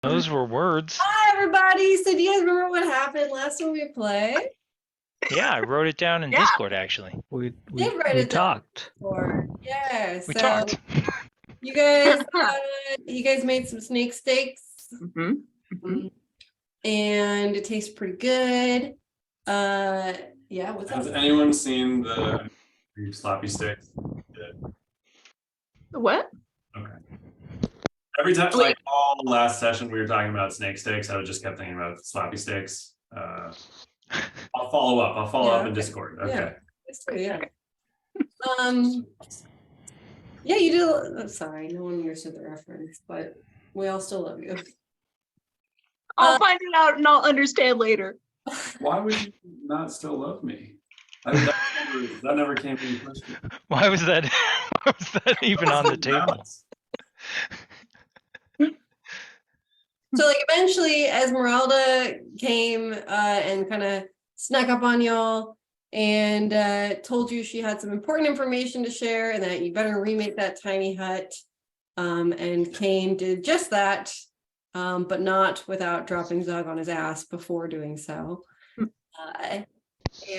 Those were words. Hi, everybody. So do you guys remember what happened last time we played? Yeah, I wrote it down in Discord, actually. We talked. Yeah, We so talked. you guys made some snake steaks. And it tastes pretty good. Yeah, what's Has up? anyone seen the sloppy steaks? What? Okay. Every time, like all last session, we were talking about snake steaks. I just kept thinking about sloppy steaks. I'll follow up. Yeah, In Discord. Okay. Yeah. Yeah, you do. Sorry, no one understood the reference, but we all still love you. I'll find it out and I'll understand later. Why would you not still love me? That never came into question. Why was that? Why was that even on the table? So, like, eventually, Esmeralda came and kind of snuck up on y'all and told you she had some important information to share and that you better remake that tiny hut. And Kane did just that, but not without dropping Zug on his ass before doing so.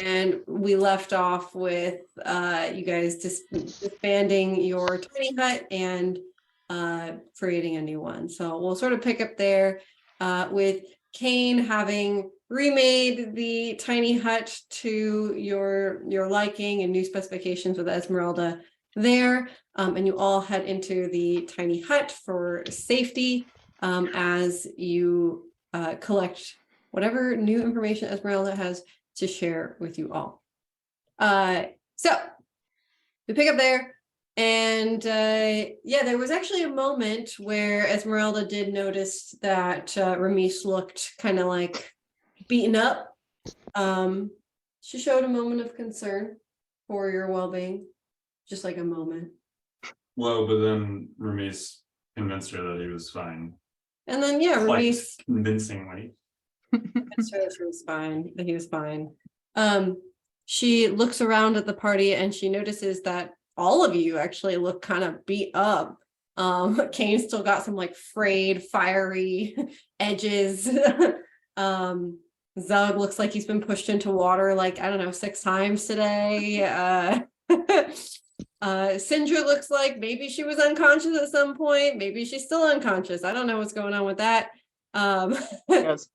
And we left off with you guys disbanding your tiny hut and creating a new one. So we'll sort of pick up there with Kane having remade the tiny hut to your liking and new specifications with Esmeralda there. And you all head into the tiny hut for safety as you collect whatever new information Esmeralda has to share with you all. So we pick up there. And yeah, there was actually a moment where Esmeralda did notice that Ramis looked kind of like beaten up. She showed a moment of concern for your well-being, just like a moment. Well, but then Ramis convinced her that he was fine. And then yeah, Ramis convincingly convinced her that she was fine, that he was fine. She looks around at the party and she notices that all of you actually look kind of beat up. Kane still got some like frayed, fiery edges. Zug looks like he's been pushed into water like, I don't know, 6 times today. Sindra looks like maybe she was unconscious at some point. Maybe she's still unconscious. I don't know what's going on with that. Yes.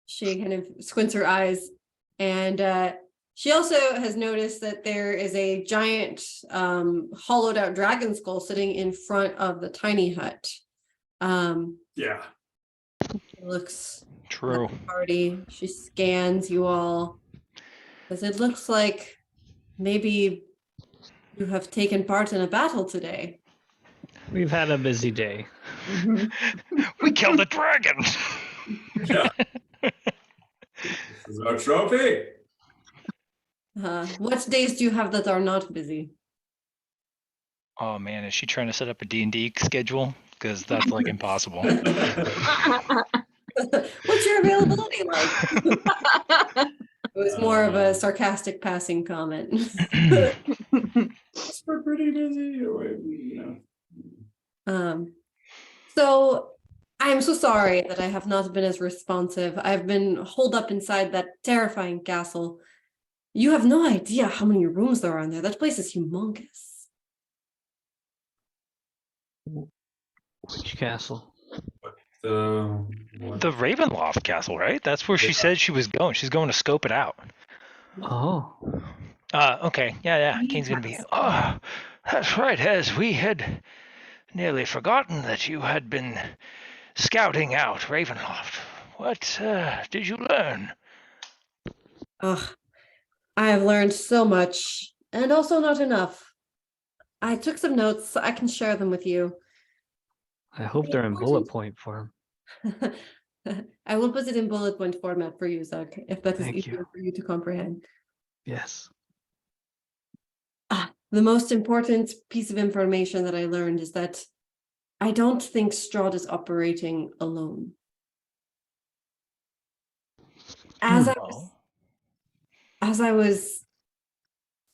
She kind of squints her eyes and she also has noticed that there is a giant hollowed out dragon skull sitting in front of the tiny hut. yeah. Looks True. at the party. She scans you all. Because it looks like maybe you have taken part in a battle today. We've had a busy day. We killed a dragon. Yeah. This is our trophy. What days do you have that are not busy? Oh man, is she trying to set up a D&D schedule? Because that's like impossible. What's your availability like? It was more of a sarcastic passing comment. We're pretty busy. You know. So I'm so sorry that I have not been as responsive. I've been holed up inside that terrifying castle. You have no idea how many rooms there are in there. That place is humongous. Which castle? The Ravenloft castle, right? That's where she said she was going. She's going to scope it out. Oh. Okay. Yeah. Kane's gonna be. Oh, that's right. As we had nearly forgotten that you had been scouting out Ravenloft. What did you learn? Ugh, I have learned so much, and also not enough. I took some notes. So I can share them with you. I hope they're in bullet point form. I will put it in bullet point format for you, Zach, if that is easier for you to comprehend. Yes. The most important piece of information that I learned is that I don't think Strahd is operating alone. As I was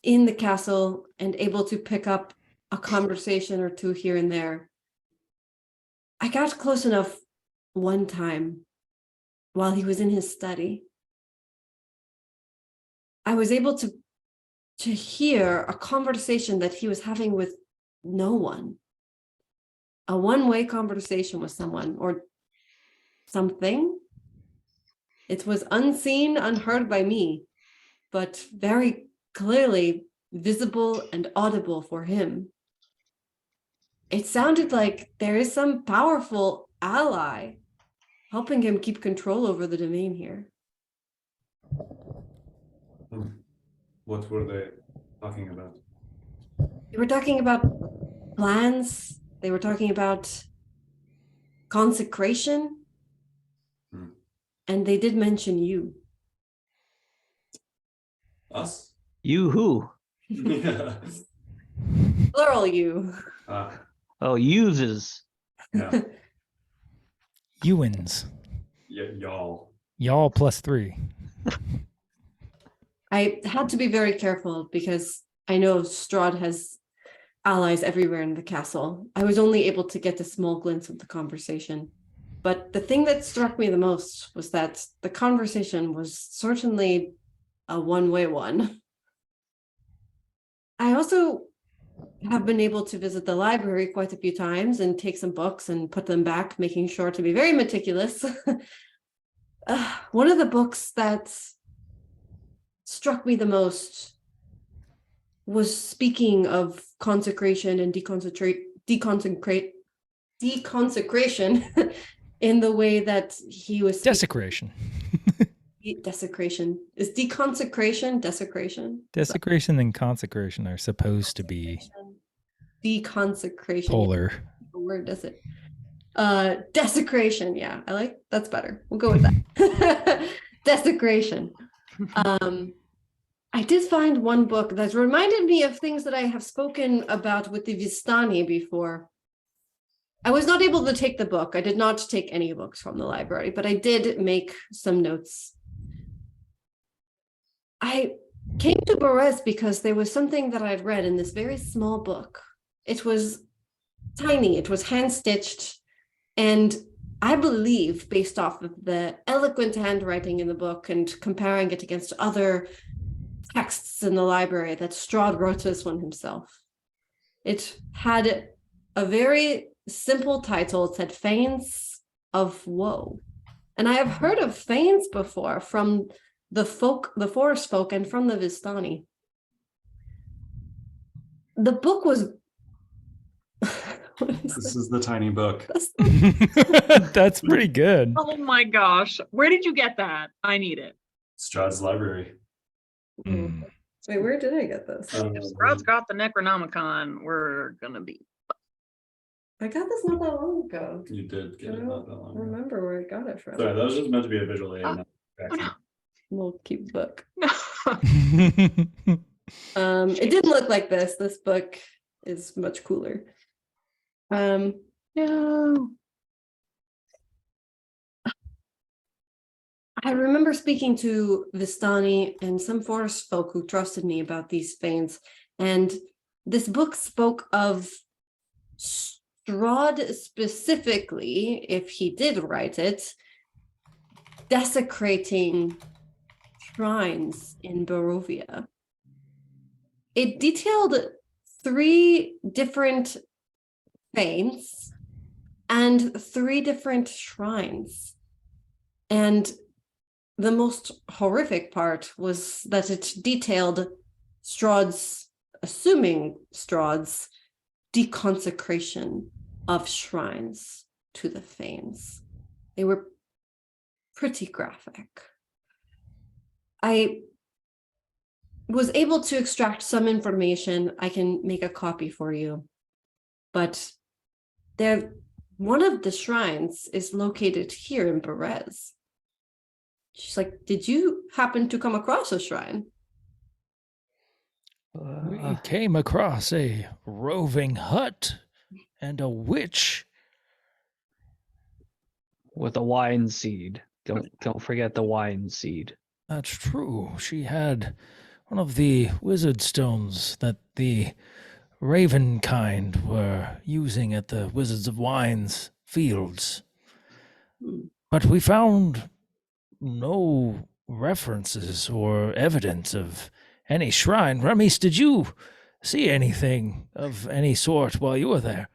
in the castle and able to pick up a conversation or two here and there, I got close enough one time while he was in his study, I was able to hear a conversation that he was having with no one. A one-way conversation with someone or something. It was unseen, unheard by me, but very clearly visible and audible for him. It sounded like there is some powerful ally helping him keep control over the domain here. What were they talking about? They were talking about plans. They were talking about consecration. And they did mention you. Us? You who? Yeah. Plural you. Oh, uses. Yeah. Ewans. Y'all. Y'all +3. I had to be very careful because I know Strahd has allies everywhere in the castle. I was only able to get a small glimpse of the conversation. But the thing that struck me the most was that the conversation was certainly a one-way one. I also have been able to visit the library quite a few times and take some books and put them back, making sure to be very meticulous. One of the books that struck me the most was speaking of consecration and deconsecration in the way that he was Desecration. Desecration. Is deconsecration desecration? Desecration and consecration are supposed to be Deconsecration. polar. The word does it. Desecration. Yeah, I like that's better. We'll go with that. Desecration. I did find one book that reminded me of things that I have spoken about with the Vistani before. I was not able to take the book. I did not take any books from the library, but I did make some notes. I came to Borez because there was something that I'd read in this very small book. It was tiny, it was hand-stitched, and I believe, based off of the eloquent handwriting in the book and comparing it against other texts in the library, that Strahd wrote this one himself. It had a very simple title. It said Fanes of Woe. And I have heard of Fanes before from the forest folk, and from the Vistani. The book was This is the tiny book. That's pretty good. Oh my gosh. Where did you get that? I need it. Strahd's library. Mm. Wait, where did I get this? If Strahd's got the Necronomicon, we're gonna be. I got this not that long ago. You did get I it not that don't long ago. remember where I got it from. Sorry, that was just meant to be a visual aid. Oh, not oh no. We'll keep the book. No. It didn't look like this. This book is much cooler. No. I remember speaking to Vistani and some forest folk who trusted me about these fanes, and this book spoke of Strahd specifically, if he did write it, desecrating shrines in Barovia. It detailed 3 different fanes and 3 different shrines. And the most horrific part was that it detailed Strahd's deconsecration of shrines to the fanes. They were pretty graphic. I was able to extract some information. I can make a copy for you, but one of the shrines is located here in Berez. She's like, did you happen to come across a shrine? We came across a roving hut and a witch. With a wine seed. Don't forget the wine seed. That's true. She had one of the wizard stones that the Ravenkind were using at the Wizards of Wine's fields. But we found no references or evidence of any shrine. Remis, did you see anything of any sort while you were there?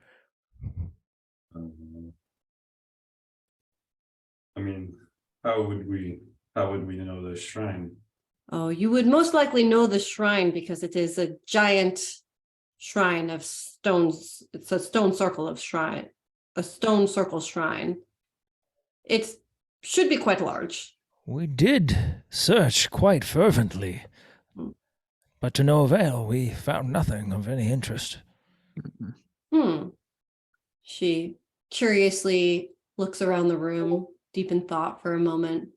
I mean, how would we know the shrine? Oh, you would most likely know the shrine because it is a giant shrine of stones. It's a stone circle shrine. It should be quite large. We did search quite fervently, but to no avail. We found nothing of any interest. She curiously looks around the room, deep in thought for a moment.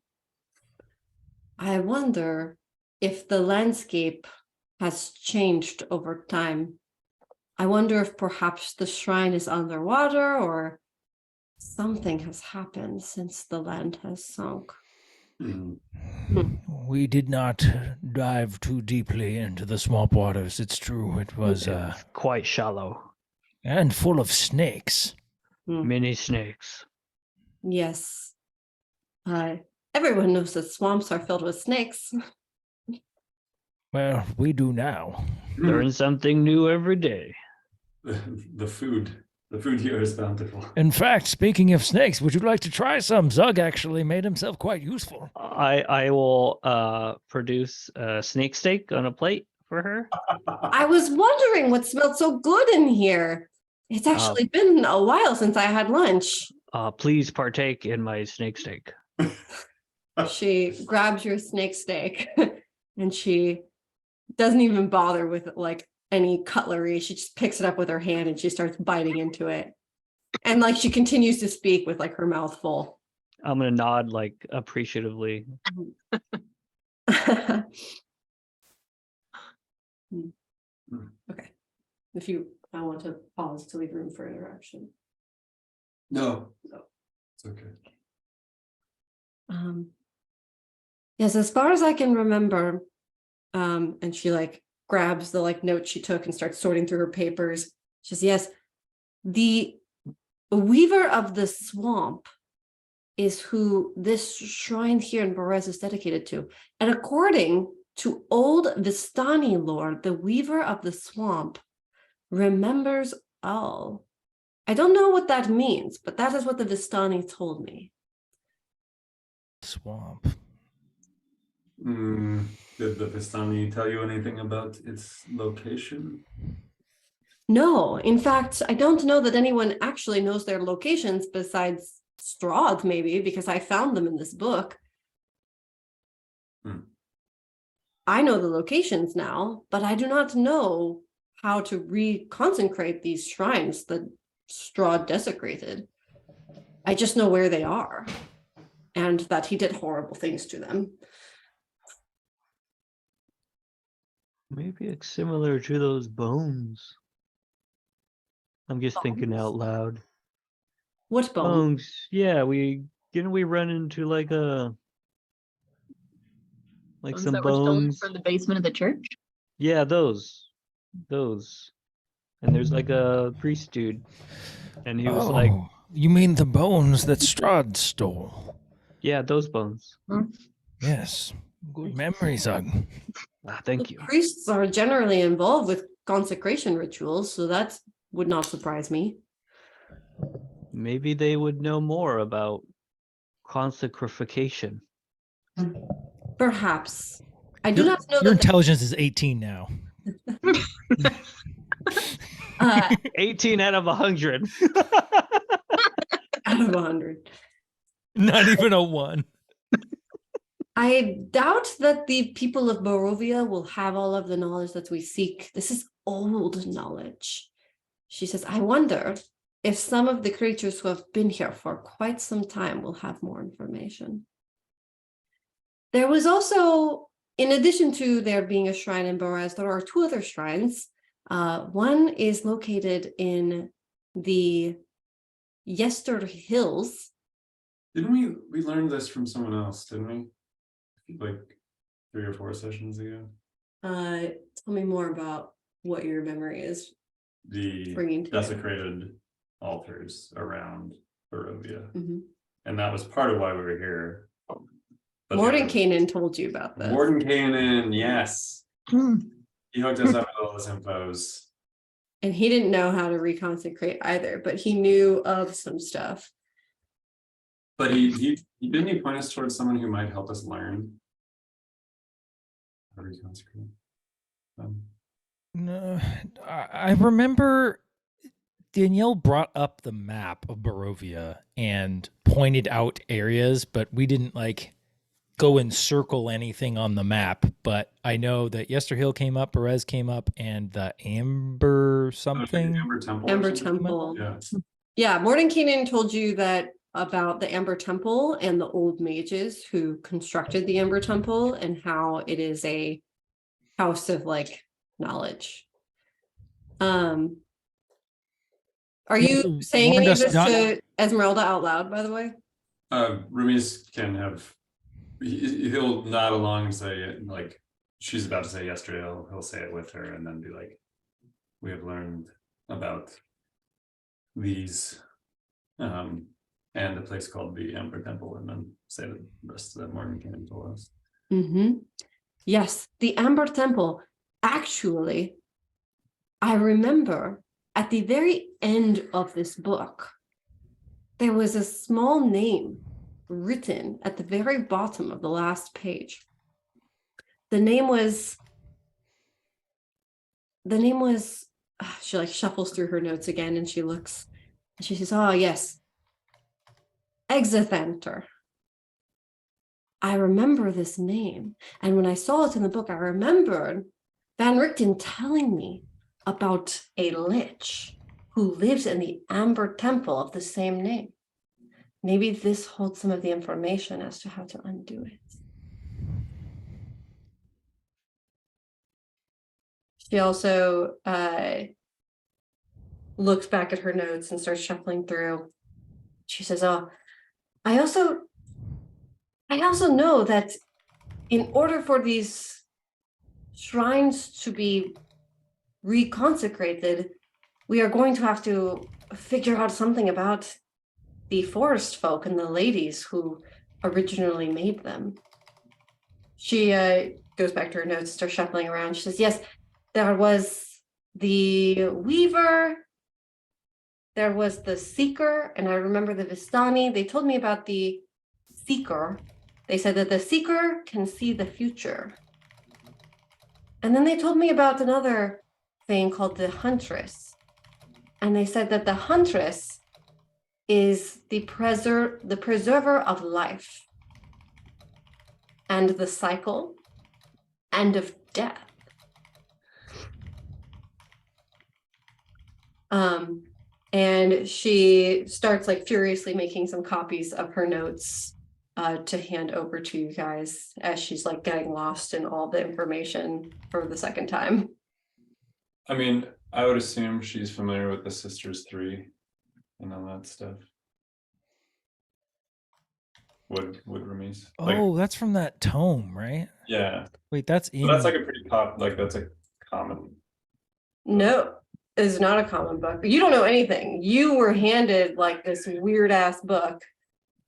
I wonder if the landscape has changed over time. I wonder if perhaps the shrine is underwater or something has happened since the land has sunk. We did not dive too deeply into the swamp waters. It's true. It was It's quite shallow. and full of snakes. Many snakes. Yes. Everyone knows that swamps are filled with snakes. Well, we do now. Learn something new every day. The food here is bountiful. In fact, speaking of snakes, would you like to try some? Zug actually made himself quite useful. I will produce a snake steak on a plate for her. I was wondering what smelled so good in here. It's actually been a while since I had lunch. Please partake in my snake steak. She grabs your snake steak and she doesn't even bother with like any cutlery. She just picks it up with her hand and she starts biting into it. And like she continues to speak with like her mouth full. I'm gonna nod like appreciatively. Okay. If you I want to pause to leave room for interaction. No. It's okay. Yes, as far as I can remember, and she like grabs the like note she took and starts sorting through her papers. She says, yes, the weaver of the swamp is who this shrine here in Berez is dedicated to. And according to old Vistani lore, the weaver of the swamp remembers all. I don't know what that means, but that is what the Vistani told me. Swamp. Did the Vistani tell you anything about its location? No, in fact, I don't know that anyone actually knows their locations besides Strahd, maybe, because I found them in this book. I know the locations now, but I do not know how to reconsecrate these shrines that Strahd desecrated. I just know where they are and that he did horrible things to them. Maybe it's similar to those bones. I'm just thinking out loud. What bone? Bones. Yeah, didn't we run into like Bones some that were stolen bones from the basement of the church. Yeah, those. And there's like a priest dude, and he was like, you mean the bones that Strahd stole? yeah, those bones. Yes. Good memory, Zug. Thank you. Priests are generally involved with consecration rituals, so that would not surprise me. Maybe they would know more about consecration. Perhaps. I do not know Your that. intelligence is 18 now. 18 out of 100. Out of 100. Not even a 1. I doubt that the people of Barovia will have all of the knowledge that we seek. This is old knowledge. She says, I wonder if some of the creatures who have been here for quite some time will have more information. There was also, in addition to there being a shrine in Berez, there are 2 other shrines. One is located in the Yester Hills. Didn't we learned this from someone else, didn't we? Like 3 or 4 sessions ago. Tell me more about what your memory is. The Bringing to desecrated altars around Barovia. and that was part of why we were here. But Mordenkainen told you about this. Mordenkainen, yes. He hooked us up with all this infos. And he didn't know how to reconsecrate either, but he knew of some stuff. But he didn't he point us towards someone who might help us learn how to reconsecrate. No, I remember Danielle brought up the map of Barovia and pointed out areas, but we didn't like go and circle anything on the map. But I know that Yesterhill came up, Perez came up, and the Amber something. Amber Temple. Amber Temple. Yeah. Yeah, Mordenkainen told you that about the Amber Temple and the old mages who constructed the Amber Temple and how it is a house of like knowledge. Are you saying any of this to Esmeralda out loud, by the way? Rumi's can have, he'll nod along and say, like, she's about to say yesterday, he'll say it with her and then be like, we have learned about these and a place called the Amber Temple, and then say the rest that Mordenkainen told us. Yes, the Amber Temple. Actually, I remember at the very end of this book, there was a small name written at the very bottom of the last page. The name was, she like shuffles through her notes again and she looks and she says, oh yes, Exathanter. I remember this name. And when I saw it in the book, I remembered Van Richten telling me about a lich who lives in the Amber Temple of the same name. Maybe this holds some of the information as to how to undo it. She also looks back at her notes and starts shuffling through. She says, oh, I also know that in order for these shrines to be reconsecrated, we are going to have to figure out something about the forest folk and the ladies who originally made them. She goes back to her notes, starts shuffling around. She says, yes, there was the Weaver, there was the Seeker, and I remember the Vistani. They told me about the Seeker. They said that the Seeker can see the future. And then they told me about another thing called the Huntress. And they said that the Huntress is the preserver of life and the cycle and of death. And she starts like furiously making some copies of her notes to hand over to you guys as she's like getting lost in all the information for the second time. I mean, I would assume she's familiar with the Sisters 3 and all that stuff. Would Remise? Oh, that's from that tome, right? Yeah. Wait, that's in. But that's like a pretty that's a common. No, it's not a common book. You don't know anything. You were handed like this weird ass book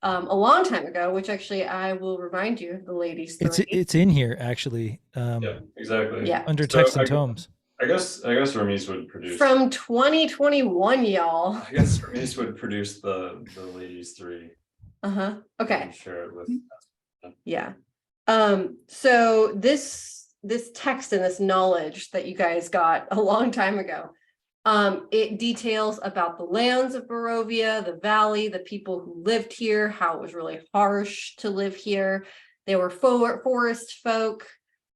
a long time ago, which actually I will remind you of the ladies. It's in here actually. Yeah, exactly. Yeah. Under text and tomes. I guess Remise would produce from 2021, y'all. I guess Remise would produce the ladies 3. Okay. And share it with. Yeah. So this text and this knowledge that you guys got a long time ago, it details about the lands of Barovia, the valley, the people who lived here, how it was really harsh to live here. They were forest folk,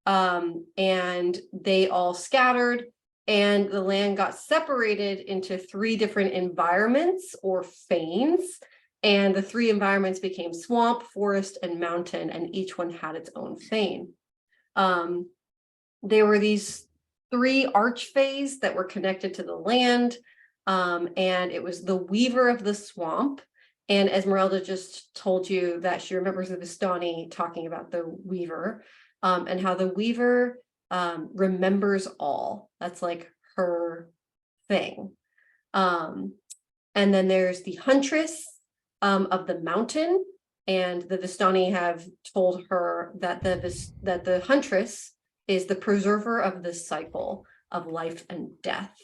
and they all scattered, and the land got separated into 3 different environments or fanes. And the 3 environments became swamp, forest, and mountain, and each one had its own fane. There were these 3 archfays that were connected to the land, and it was the Weaver of the Swamp. And Esmeralda just told you that she remembers the Vistani talking about the Weaver, and how the Weaver remembers all. That's like her thing. And then there's the Huntress. of the mountain, and the Vistani have told her that the huntress is the preserver of this cycle of life and death,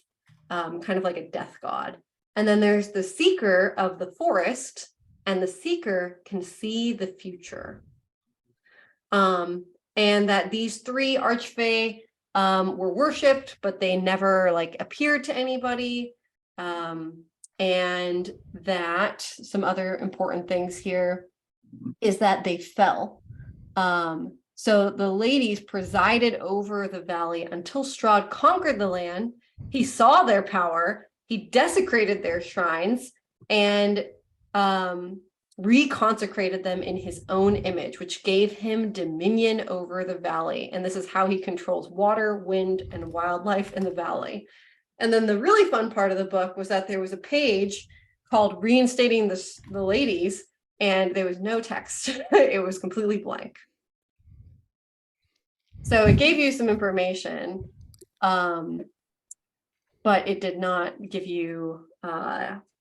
kind of like a death god. And then there's the seeker of the forest, and the seeker can see the future. And that these three archfey were worshipped, but they never like appeared to anybody. And that some other important things here is that they fell. So the ladies presided over the valley until Strahd conquered the land. He saw their power, he desecrated their shrines, and reconsecrated them in his own image, which gave him dominion over the valley. And this is how he controls water, wind, and wildlife in the valley. And then the really fun part of the book was that there was a page called Reinstating the Ladies, and there was no text. It was completely blank. So it gave you some information, but it did not give you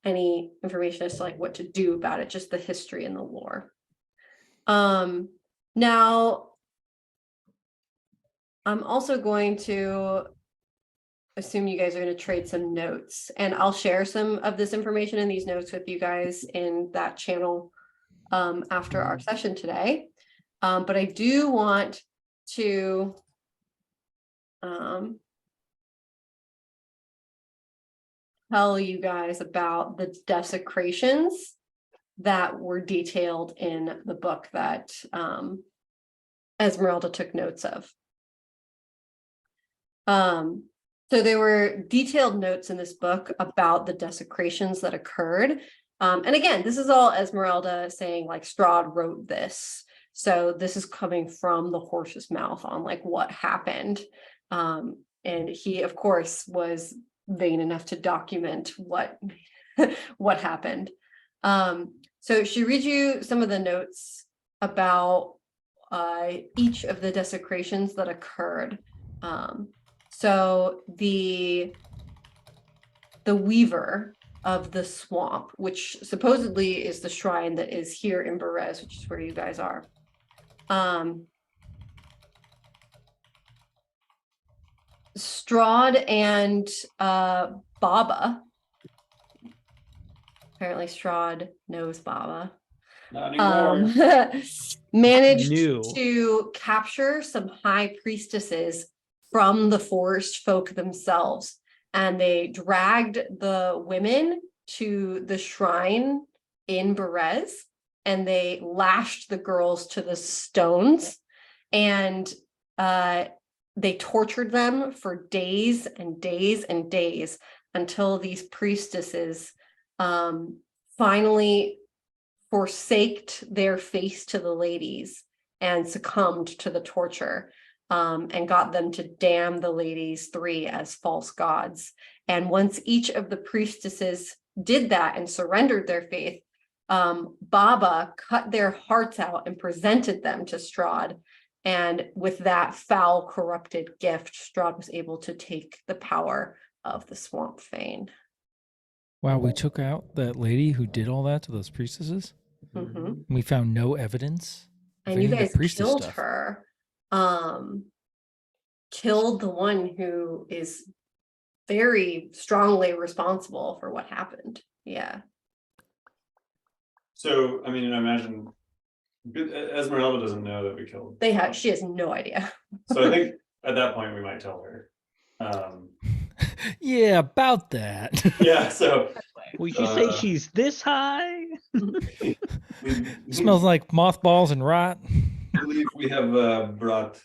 any information as to like what to do about it, just the history and the lore. Now, I'm also going to assume you guys are going to trade some notes, and I'll share some of this information in these notes with you guys in that channel after our session today. But I do want to tell you guys about the desecrations that were detailed in the book that Esmeralda took notes of. So there were detailed notes in this book about the desecrations that occurred. And again, this is all Esmeralda saying like Strahd wrote this. So this is coming from the horse's mouth on like what happened. And he, of course, was vain enough to document what happened. So she reads you some of the notes about each of the desecrations that occurred. So the Weaver of the Swamp, which supposedly is the shrine that is here in Berez, which is where you guys are. Strahd and Baba. Apparently Strahd knows Baba. Not anymore. Managed New. to capture some high priestesses from the forest folk themselves, and they dragged the women to the shrine in Berez, and they lashed the girls to the stones, and they tortured them for days and days and days until these priestesses finally forsaked their face to the ladies and succumbed to the torture, and got them to damn the ladies three as false gods. And once each of the priestesses did that and surrendered their faith, Baba cut their hearts out and presented them to Strahd. And with that foul, corrupted gift, Strahd was able to take the power of the Swamp Fane. Wow, we took out that lady who did all that to those priestesses. Mhm. We found no evidence. of And you any of the guys priestess killed stuff. her. Killed the one who is very strongly responsible for what happened. Yeah. So, I mean, I imagine Esmeralda doesn't know that we killed. She has no idea. So I think at that point we might tell her. Yeah, about that. Yeah, so Would you say she's this high? we Smells like mothballs and rot. believe we have brought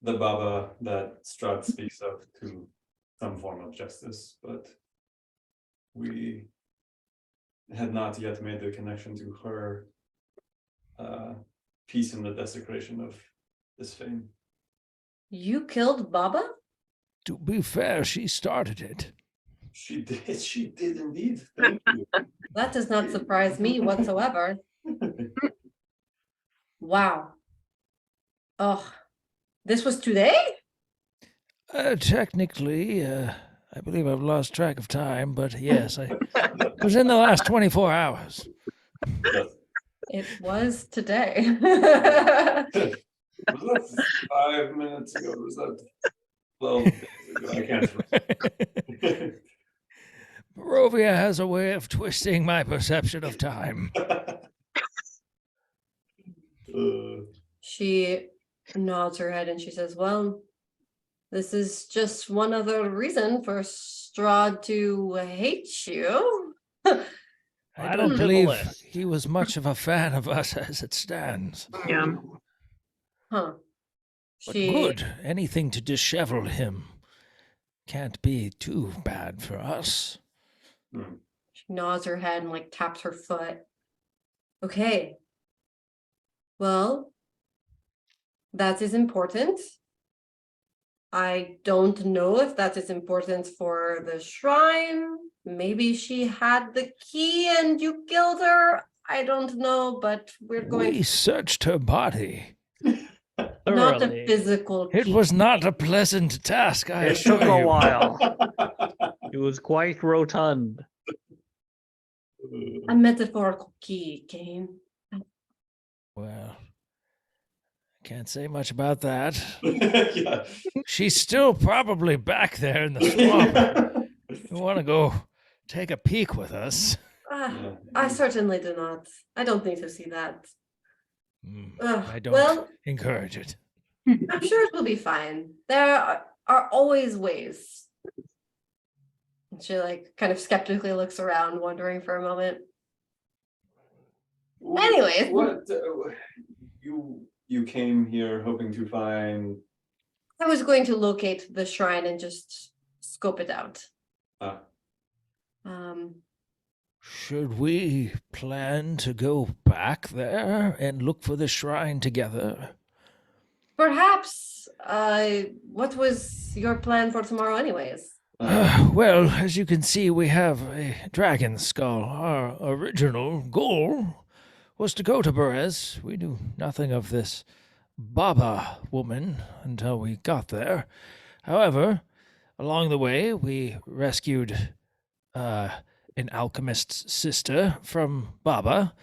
the Baba that Strahd speaks of to some form of justice, but we had not yet made the connection to her piece in the desecration of this fame. You killed Baba? To be fair, she started it. She did indeed. Thank you. That does not surprise me whatsoever. Wow. Oh, this was today? Technically, I believe I've lost track of time, but yes, it was in the last 24 hours. Yes. It was today. Was that 5 minutes ago? Was that 12 days ago? I can't remember. Barovia has a way of twisting my perception of time. She nods her head and she says, well, this is just one other reason for Strahd to hate you. I Add don't him to the believe list. he was much of a fan of us as it stands. Yeah. Huh. But She good, anything to dishevel him can't be too bad for us. She nods her head and like taps her foot. Okay. Well, that is important. I don't know if that is important for the shrine. Maybe she had the key and you killed her. I don't know, but we're going We searched her body. not a Thoroughly. physical It key. was not a pleasant task, I It assure took a you. while. It was quite rotund. A metaphorical key, Kane. Well, can't say much about that. Yeah. She's still probably back there in the swamp. You want to go take a peek with us? Yeah. I certainly do not. I don't need to see that. I don't Well, encourage it. I'm sure it will be fine. There are always ways. And she like kind of skeptically looks around, wondering for a moment. Anyways. What you came here hoping to find? I was going to locate the shrine and just scope it out. Um, Should we plan to go back there and look for the shrine together? perhaps. What was your plan for tomorrow, anyways? Well, as you can see, we have a dragon skull. Our original goal was to go to Perez. We knew nothing of this Baba woman until we got there. However, along the way, we rescued an alchemist's sister from Baba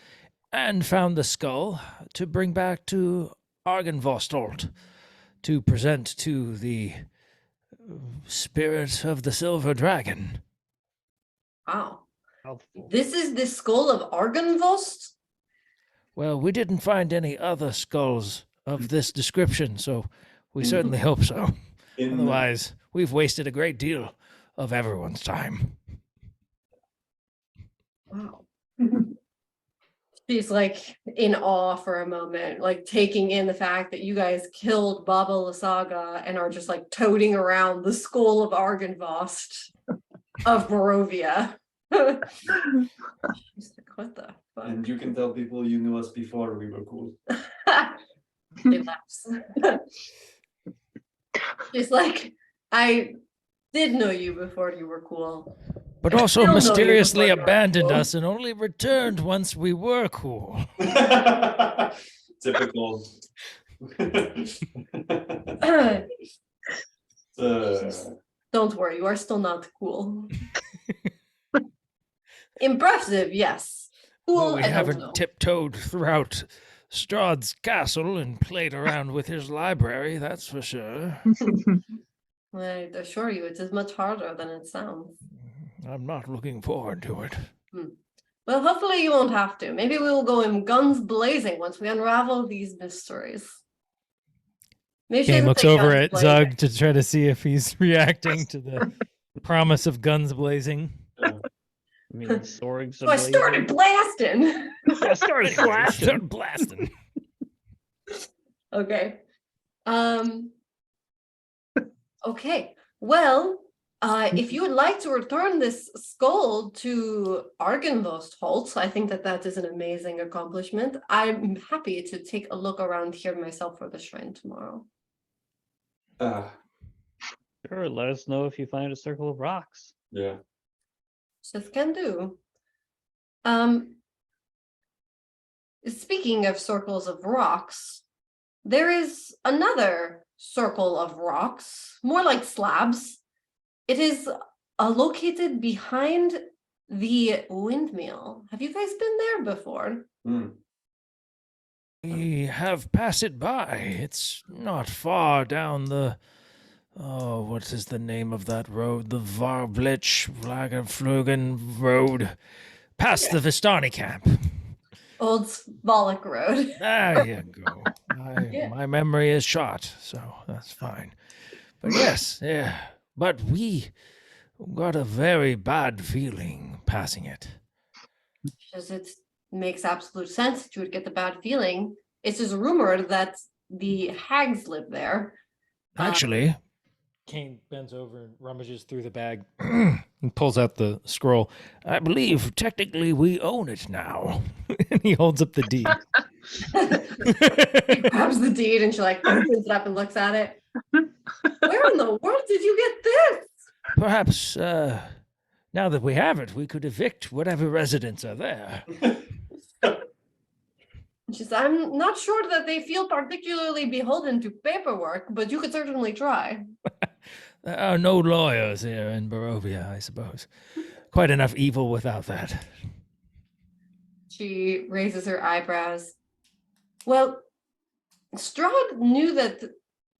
and found the skull to bring back to Argynvostolt to present to the spirit of the silver dragon. Wow. Helpful. This is the skull of Argynvost? Well, we didn't find any other skulls of this description, so we certainly hope so. Otherwise, we've wasted a great deal of everyone's time. Wow. She's like in awe for a moment, like taking in the fact that you guys killed Baba Lysaga and are just like toting around the skull of Argynvost of Barovia. She's like, what the fuck? And you can tell people you knew us before we were cool. She laughs. She's like, I did know you before you were cool. But I also still know you mysteriously before you were abandoned cool. us and only returned once we were cool. Typical. Don't worry, you are still not cool. Impressive, yes. Cool, Well, we I don't haven't know. tiptoed throughout Strahd's castle and played around with his library, that's for sure. I assure you, it is much harder than it sounds. I'm not looking forward to it. Well, hopefully you won't have to. Maybe we will go in guns blazing once we unravel these mysteries. Maybe she Kane doesn't looks say over guns at blazing. Zug to try to see if he's reacting to the promise of guns blazing. I mean, swords. So I started blasting. I started flashing. Start blasting. Okay. Okay. Well, if you would like to return this skull to Argynvost, I think that that is an amazing accomplishment. I'm happy to take a look around here myself for the shrine tomorrow. Sure, let us know if you find a circle of rocks. Yeah. Just can do. Speaking of circles of rocks, there is another circle of rocks, more like slabs. It is located behind the windmill. Have you guys been there before? Hmm. We have passed it by. It's not far down the. Oh, what is the name of that road? The Varblich Vlagerflugen Road. Past the Vistani camp. Old Svolok Road. There you go. Yeah. My memory is shot, so that's fine. But yes, yeah. But we got a very bad feeling passing it. Because it makes absolute sense that you would get the bad feeling. It's just rumored that the hags live there. Actually, Kane bends over and rummages through the bag and pulls out the scroll. I believe technically we own it now. And he holds up the deed. She grabs the deed and she like opens it up and looks at it. Where in the world did you get this? Perhaps now that we have it, we could evict whatever residents are there. She says, I'm not sure that they feel particularly beholden to paperwork, but you could certainly try. There are no lawyers here in Barovia, I suppose. Quite enough evil without that. She raises her eyebrows. Well, Strahd knew that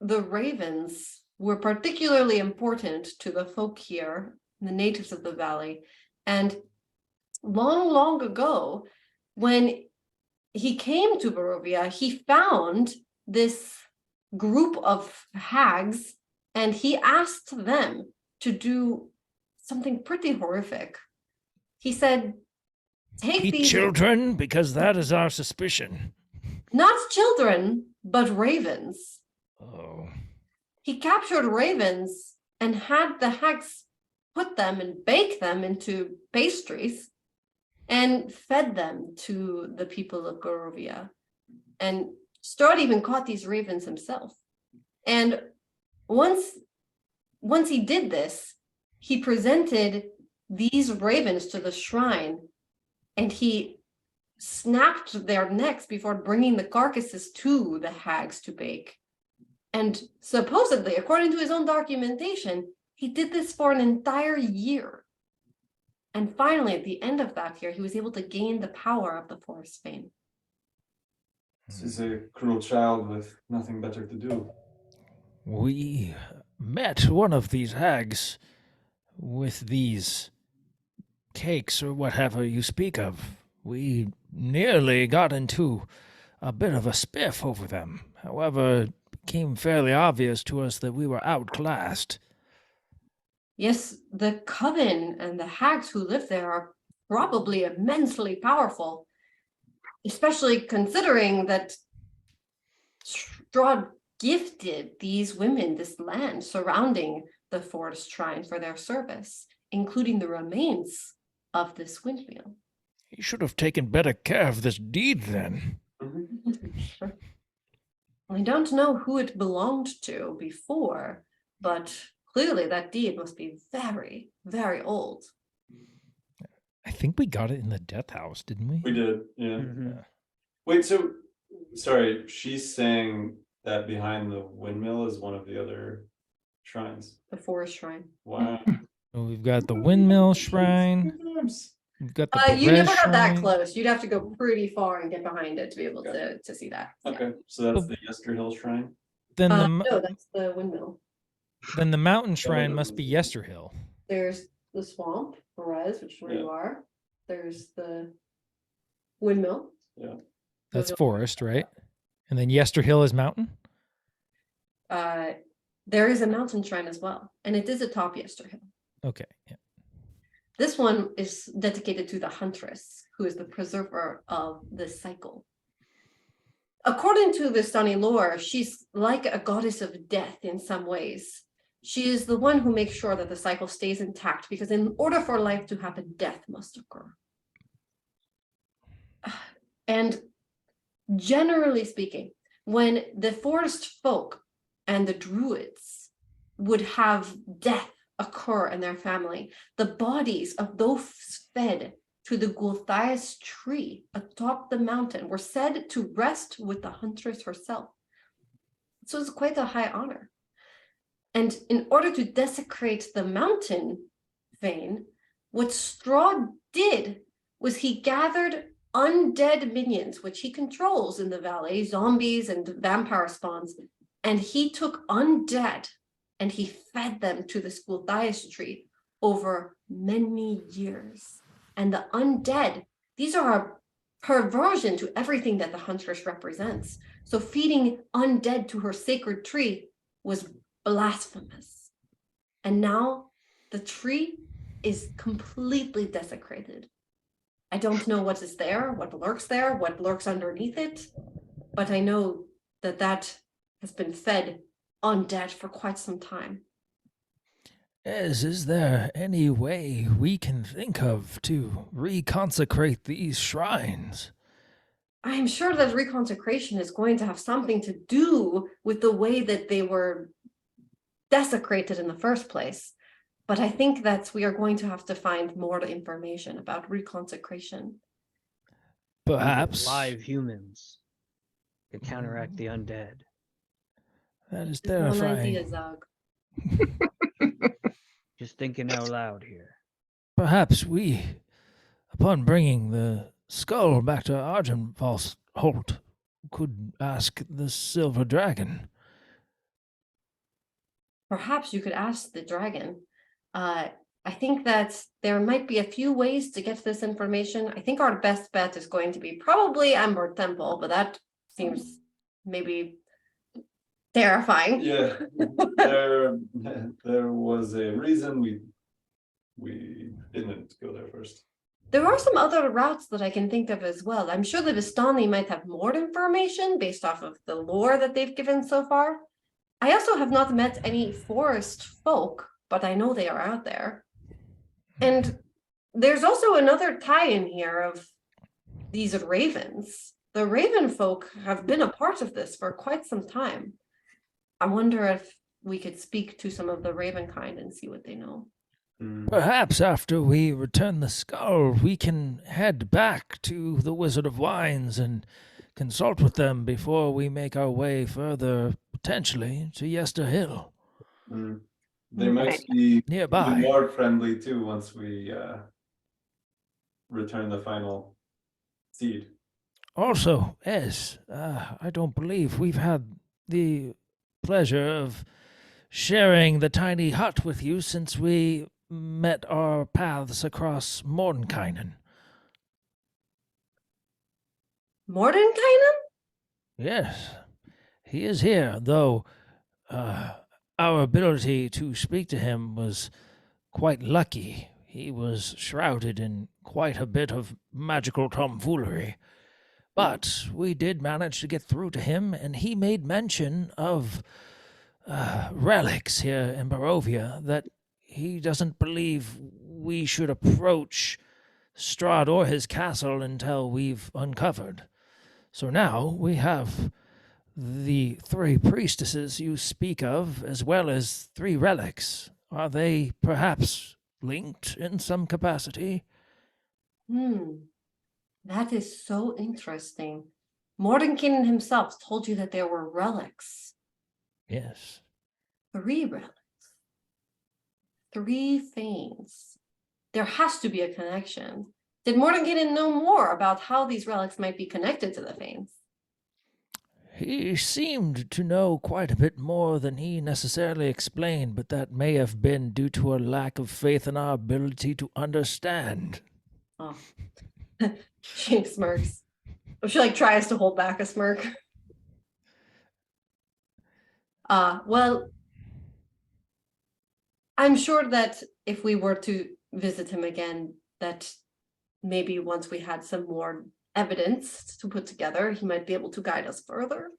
the ravens were particularly important to the folk here, the natives of the valley. And long, long ago, when he came to Barovia, he found this group of hags and he asked them to do something pretty horrific. He said, take Eat these, children, because that is our suspicion. not children, but ravens. Oh. He captured ravens and had the hags put them and bake them into pastries and fed them to the people of Barovia. And Strahd even caught these ravens himself. And once he did this, he presented these ravens to the shrine and he snapped their necks before bringing the carcasses to the hags to bake. And supposedly, according to his own documentation, he did this for an entire year. And finally, at the end of that year, he was able to gain the power of the Forest Fane. This is a cruel child with nothing better to do. We met one of these hags with these cakes or whatever you speak of. We nearly got into a bit of a spiff over them. However, it became fairly obvious to us that we were outclassed. Yes, the coven and the hags who live there are probably immensely powerful, especially considering that Strahd gifted these women this land surrounding the forest shrine for their service, including the remains of this windmill. He should have taken better care of this deed then. I don't know who it belonged to before, but clearly that deed must be very, very old. I think we got it in the death house, didn't we? We did, yeah. Mhm. Wait, so sorry, she's saying that behind the windmill is one of the other shrines. The forest shrine. Wow. So we've got the windmill shrine. We've got the You never got that shrine. close. You'd have to go pretty far and get behind it to be able to see that. Yeah. Okay, so that's the Yester Hill Shrine. Then the No, that's the windmill. then the mountain shrine must be Yesterhill. There's the swamp, Perez, which is where Yeah. you are. There's the windmill. That's forest, right? And then Yesterhill is mountain. There is a mountain shrine as well, and it is atop Yesterhill. Okay. Yeah. This one is dedicated to the huntress, who is the preserver of the cycle. According to the Vistani lore, she's like a goddess of death in some ways. She is the one who makes sure that the cycle stays intact, because in order for life to happen, death must occur. And generally speaking, when the forest folk and the druids would have death occur in their family, the bodies of those fed to the Gulthias tree atop the mountain were said to rest with the huntress herself. So it's quite a high honor. And in order to desecrate the mountain vein, What Strahd did was he gathered undead minions, which he controls in the valley, zombies and vampire spawns, and he took undead and he fed them to the Skulthias tree over many years. And the undead, these are a perversion to everything that the huntress represents. So feeding undead to her sacred tree was blasphemous. And now the tree is completely desecrated. I don't know what is there, what lurks underneath it, but I know that that has been fed undead for quite some time. Is there any way we can think of to reconsecrate these shrines? I'm sure that reconsecration is going to have something to do with the way that they were desecrated in the first place. But I think that we are going to have to find more information about reconsecration. Perhaps Live humans to counteract the undead. that is Just one terrifying. idea, Zog. Just thinking out loud here. Perhaps we, upon bringing the skull back to Argentholt, could ask the Silver Dragon. Perhaps you could ask the dragon. I think that there might be a few ways to get this information. I think our best bet is going to be probably Ember Temple, but that seems maybe terrifying. Yeah, there was a reason we didn't go there first. There are some other routes that I can think of as well. I'm sure the Vistani might have more information based off of the lore that they've given so far. I also have not met any forest folk, but I know they are out there. And there's also another tie-in here of these ravens. The raven folk have been a part of this for quite some time. I wonder if we could speak to some of the raven kind and see what they know. Perhaps after we return the skull, we can head back to the Wizard of Wines and consult with them before we make our way further, potentially, to Yester Hill. They might be nearby. more friendly too once we return the final seed. Also, Ez, I don't believe we've had the pleasure of sharing the tiny hut with you since we met our paths across Mordenkainen. Mordenkainen? Yes, he is here, though our ability to speak to him was quite lucky. He was shrouded in quite a bit of magical tomfoolery. But we did manage to get through to him, and he made mention of relics here in Barovia that he doesn't believe we should approach Strahd or his castle until we've uncovered. So now we have the 3 priestesses you speak of, as well as 3 relics. Are they perhaps linked in some capacity? That is so interesting. Mordenkainen himself told you that there were relics. Yes. 3 relics. 3 fanes. There has to be a connection. Did Mordenkainen know more about how these relics might be connected to the fanes? He seemed to know quite a bit more than he necessarily explained, but that may have been due to a lack of faith in our ability to understand. Oh. She smirks. She tries to hold back a smirk. Well, I'm sure that if we were to visit him again, that maybe once we had some more evidence to put together, he might be able to guide us further.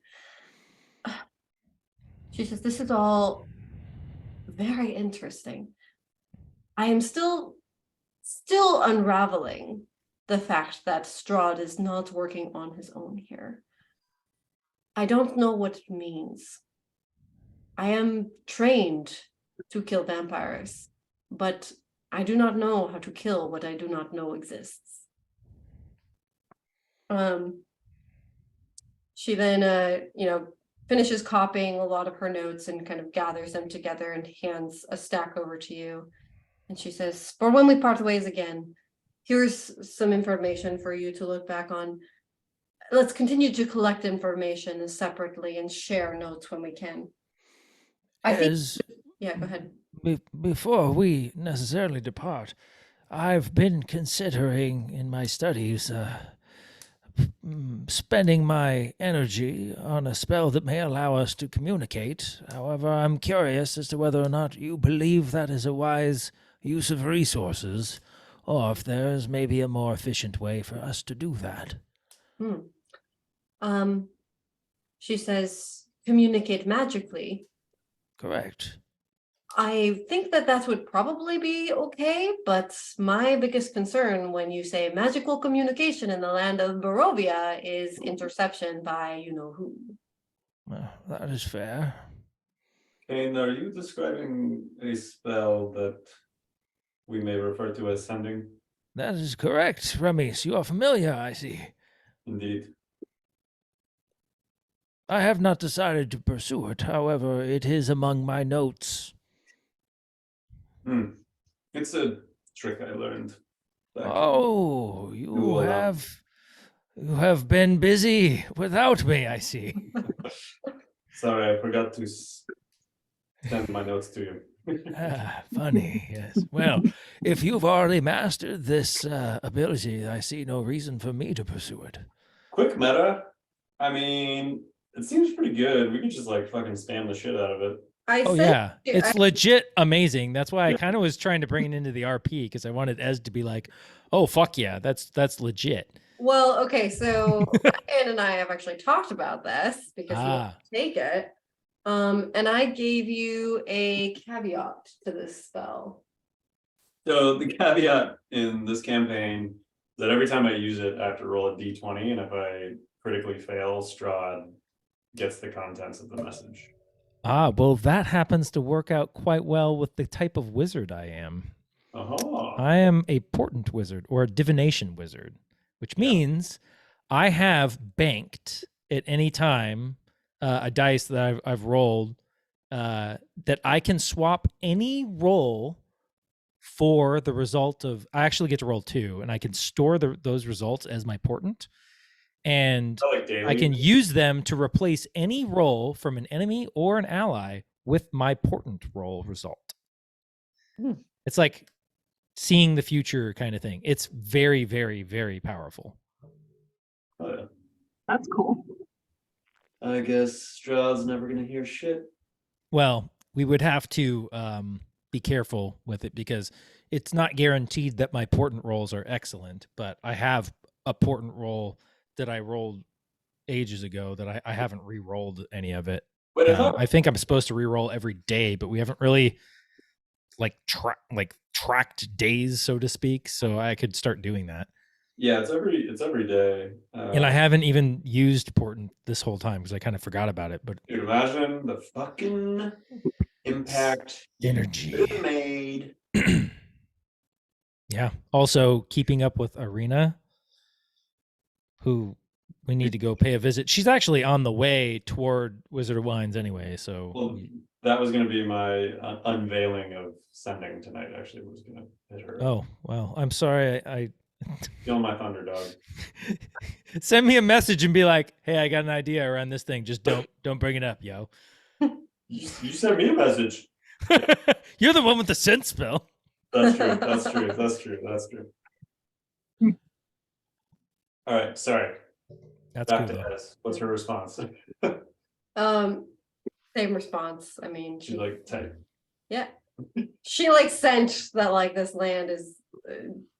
She says, this is all very interesting. I am still unraveling the fact that Strahd is not working on his own here. I don't know what it means. I am trained to kill vampires, but I do not know how to kill what I do not know exists. She then, finishes copying a lot of her notes and kind of gathers them together and hands a stack over to you. And she says, for when we part ways again, here's some information for you to look back on. Let's continue to collect information separately and share notes when we can. I think, As yeah, go ahead. before we necessarily depart, I've been considering in my studies spending my energy on a spell that may allow us to communicate. However, I'm curious as to whether or not you believe that is a wise use of resources, or if there is maybe a more efficient way for us to do that. She says, communicate magically. Correct. I think that would probably be okay, but my biggest concern when you say magical communication in the land of Barovia is interception by you-know-who. Well, that is fair. Kane, are you describing a spell that we may refer to as sending? That is correct, Remis. You are familiar, I see. Indeed. I have not decided to pursue it. However, it is among my notes. It's a trick I learned. Oh, you have been busy without me, I see. Sorry, I forgot to send my notes to you. Funny, yes. Well, if you've already mastered this ability, I see no reason for me to pursue it. Quick meta. I mean, it seems pretty good. We could just like fucking spam the shit out of it. It's legit amazing. That's why I kind of was trying to bring it into the RP because I wanted Ez to be like, "Oh fuck yeah, that's legit." Well, okay, so Ann and I have actually talked about this because you want to take it. And I gave you a caveat to this spell. So the caveat in this campaign is that every time I use it, I have to roll a d20, and if I critically fail, Strahd gets the contents of the message. Well, that happens to work out quite well with the type of wizard I am. I am a portent wizard or a divination wizard, which means I have banked at any time a dice that I've rolled that I can swap any roll for the result of. I actually get to roll 2, and I can store those results as my portent. And I can use them to replace any roll from an enemy or an ally with my portent roll result. It's like seeing the future kind of thing. It's very, very, very powerful. Oh, yeah. That's cool. I guess Strahd's never gonna hear shit. Well, we would have to be careful with it because it's not guaranteed that my portent rolls are excellent, but I have a portent roll that I rolled ages ago that I haven't re-rolled any of it. Wait, I think I'm supposed to re-roll every day, but we haven't really tracked days, so to speak. So I could start doing that. Yeah, it's every day. And I haven't even used portent this whole time because I kind of forgot about it. But dude, imagine the fucking impact energy you made. Yeah. Also, keeping up with Arena, who we need to go pay a visit. She's actually on the way toward Wizard of Wines anyway. So that was going to be my unveiling of sending tonight. Actually, was going to hit her. Oh well, I'm sorry. I Steal my thunder, dog. Send me a message and be like, "Hey, I got an idea around this thing. Just don't bring it up, yo." You sent me a message. You're the one with the scent spell. That's true. That's true. That's true. That's true. All right. Sorry. That's back cool, to Ez. What's her response? Same response. I mean, She's like tight. Yeah. She like sensed that like this land is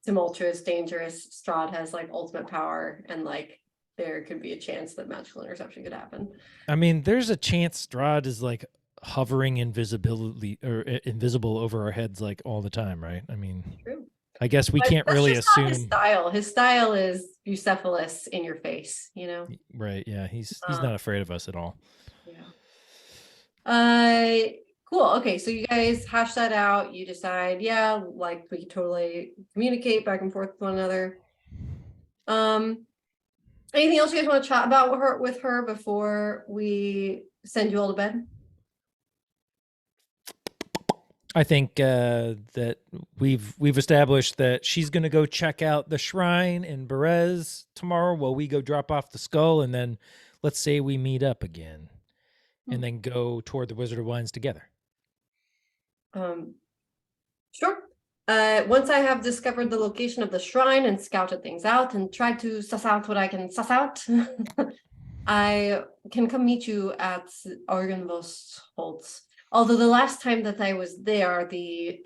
tumultuous, dangerous. Strahd has like ultimate power, and like there could be a chance that magical interception could happen. I mean, there's a chance Strahd is like hovering invisible over our heads like all the time, right? I mean, true. I guess we can't that's really just not assume his style is Bucephalus in your face, you know. Right? Yeah, he's not afraid of us at all. Yeah. Cool. Okay, so you guys hash that out. You decide, yeah, like we can totally communicate back and forth with one another. Anything else you guys want to chat about with her before we send you all to bed? I think that we've established that she's going to go check out the shrine in Berez tomorrow while we go drop off the skull, and then let's say we meet up again, and then go toward the Wizard of Wines together. Sure. Once I have discovered the location of the shrine and scouted things out and tried to suss out what I can suss out, I can come meet you at Argenvostholz. Although the last time that I was there, the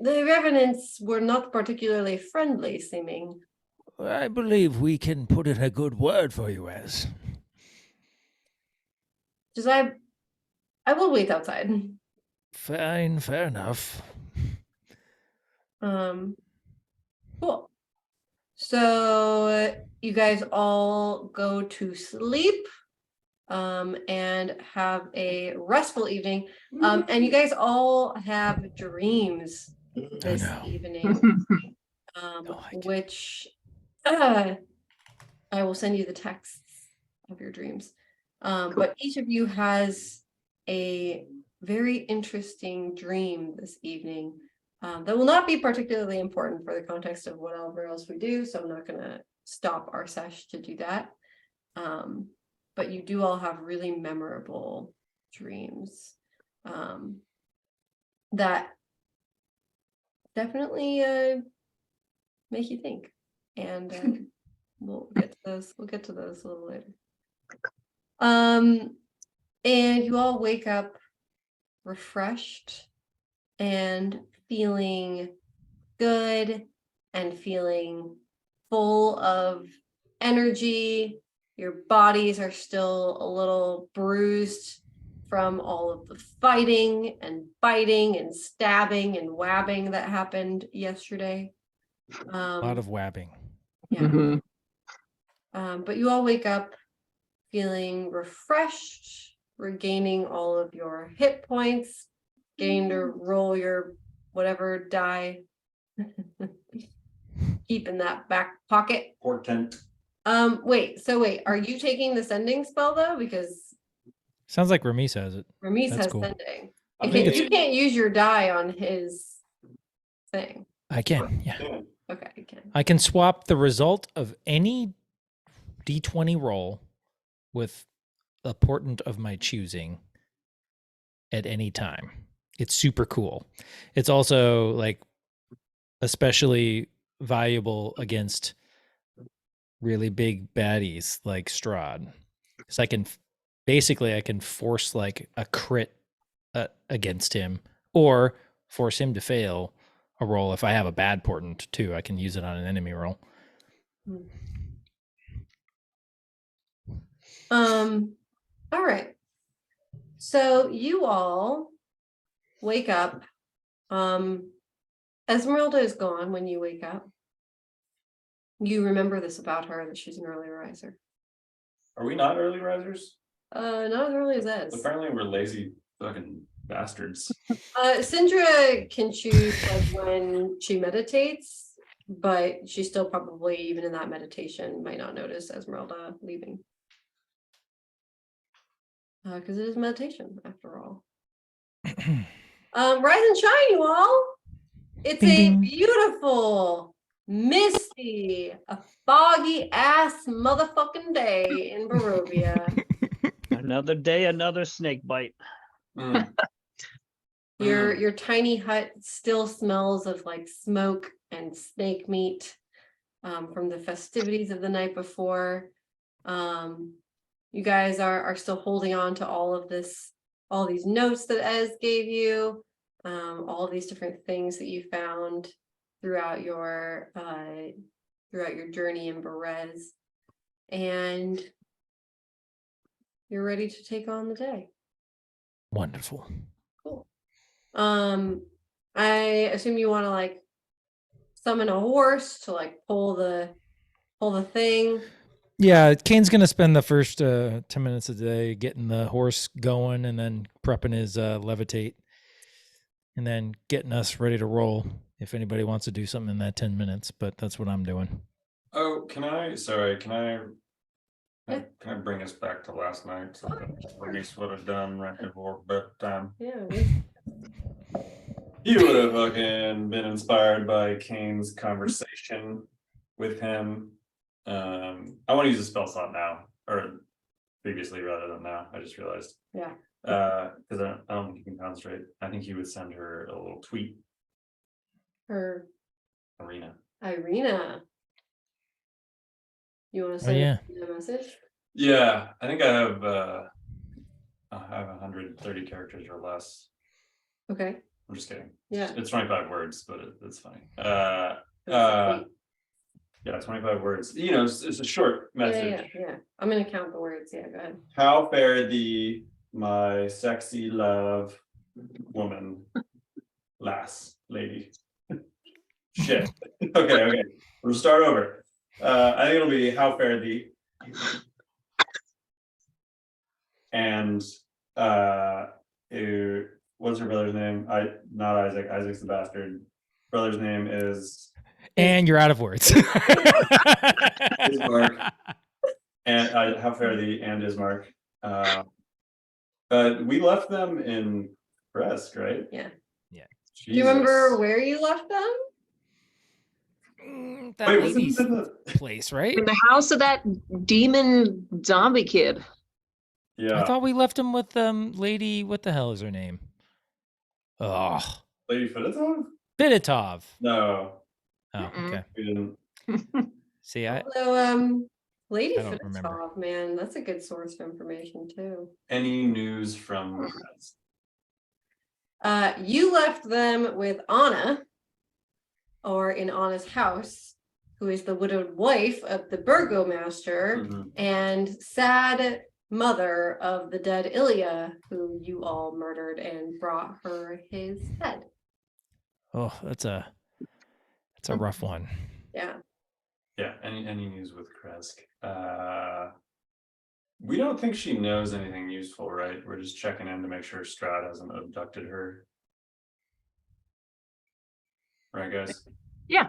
revenants were not particularly friendly seeming. I believe we can put in a good word for you, Ez. Just I will wait outside. Fine, fair enough. Cool. So you guys all go to sleep and have a restful evening. And you guys all have dreams this evening. Which I will send you the texts of your dreams. But each of you has a very interesting dream this evening that will not be particularly important for the context of whatever else we do, so I'm not going to stop our sesh to do that. But you do all have really memorable dreams that definitely make you think, and we'll get to those. We'll get to those a little later. And you all wake up refreshed and feeling good and feeling full of energy. Your bodies are still a little bruised from all of the fighting and biting and stabbing and wabbing that happened yesterday. A lot of wabbing. Yeah. But you all wake up feeling refreshed, regaining all of your hit points, getting to roll your whatever die. Keep in that back pocket. Portent. Wait, are you taking the sending spell though? Because sounds like Ramis has it. Ramis That's has cool. sending. You can't use your die on his thing. I can, yeah. Okay, you can. I can swap the result of any D20 roll with a portent of my choosing at any time. It's super cool. It's also like especially valuable against really big baddies like Strahd. So I can force like a crit against him, or force him to fail a roll. If I have a bad portent too, I can use it on an enemy roll. All right. So you all wake up. Esmeralda is gone when you wake up. You remember this about her, that she's an early riser. Are we not early risers? Not as early as Ez. Apparently we're lazy fucking bastards. Sindra can choose like when she meditates, but she still probably, even in that meditation, might not notice Esmeralda leaving. Because it is meditation, after all. Rise and shine, you all. It's a beautiful, misty, a foggy ass motherfucking day in Barovia. Another day, another snake bite. Your tiny hut still smells of like smoke and snake meat from the festivities of the night before. You guys are still holding on to all of this, all these notes that Ez gave you, all these different things that you found throughout your journey in Berez, and you're ready to take on the day. Wonderful. Cool. I assume you want to like summon a horse to like pull the thing. Yeah, Kane's gonna spend the first 10 minutes a day getting the horse going, and then prepping his levitate, and then getting us ready to roll. If anybody wants to do something in that 10 minutes, but that's what I'm doing. Oh, can I Yeah. Can I bring us back to last night? Something Bernice would have done right before bedtime. Yeah. You would have fucking been inspired by Kane's conversation with him. I want to use a spell slot now, or previously rather than now. I just realized. Yeah. Because I don't think he can concentrate. I think he would send her a little tweet. Her Irina. You want to Oh send yeah. a message? Yeah, I think I have 130 characters or less. Okay. I'm just kidding. Yeah. It's 25 words, but it's funny. That's Yeah, 25 words. You know, it's a short message. yeah. I'm gonna count the words. Yeah, go ahead. How fare thee, my sexy love woman, lass, lady. Shit. Okay. We'll start over. I think it'll be how fare thee. And what's her brother's name? Not Isaac. Isaac's the bastard. Brother's name is And you're out of words. Ismark. And how fare thee and Ismark. But we left them in Brest, right? Yeah. Yeah. Do you remember where you left them? That Wait, lady's wasn't it place, right? In the house of that demon zombie kid. Yeah. I thought we left him with lady. What the hell is her name? Oh, Lady Fedotov? Binatov. No, Oh, okay. we didn't. See, I So, Lady I don't remember. Fitzoff, man, that's a good source of information too. Any news from You left them with Anna, or in Anna's house, who is the widowed wife of the burgomaster Mhm. and sad mother of the dead Ilya, who you all murdered and brought her his head. oh, that's a rough one. Yeah. Yeah, any news with Kresk? We don't think she knows anything useful, right? We're just checking in to make sure Strahd hasn't abducted her. Right, guys? Yeah.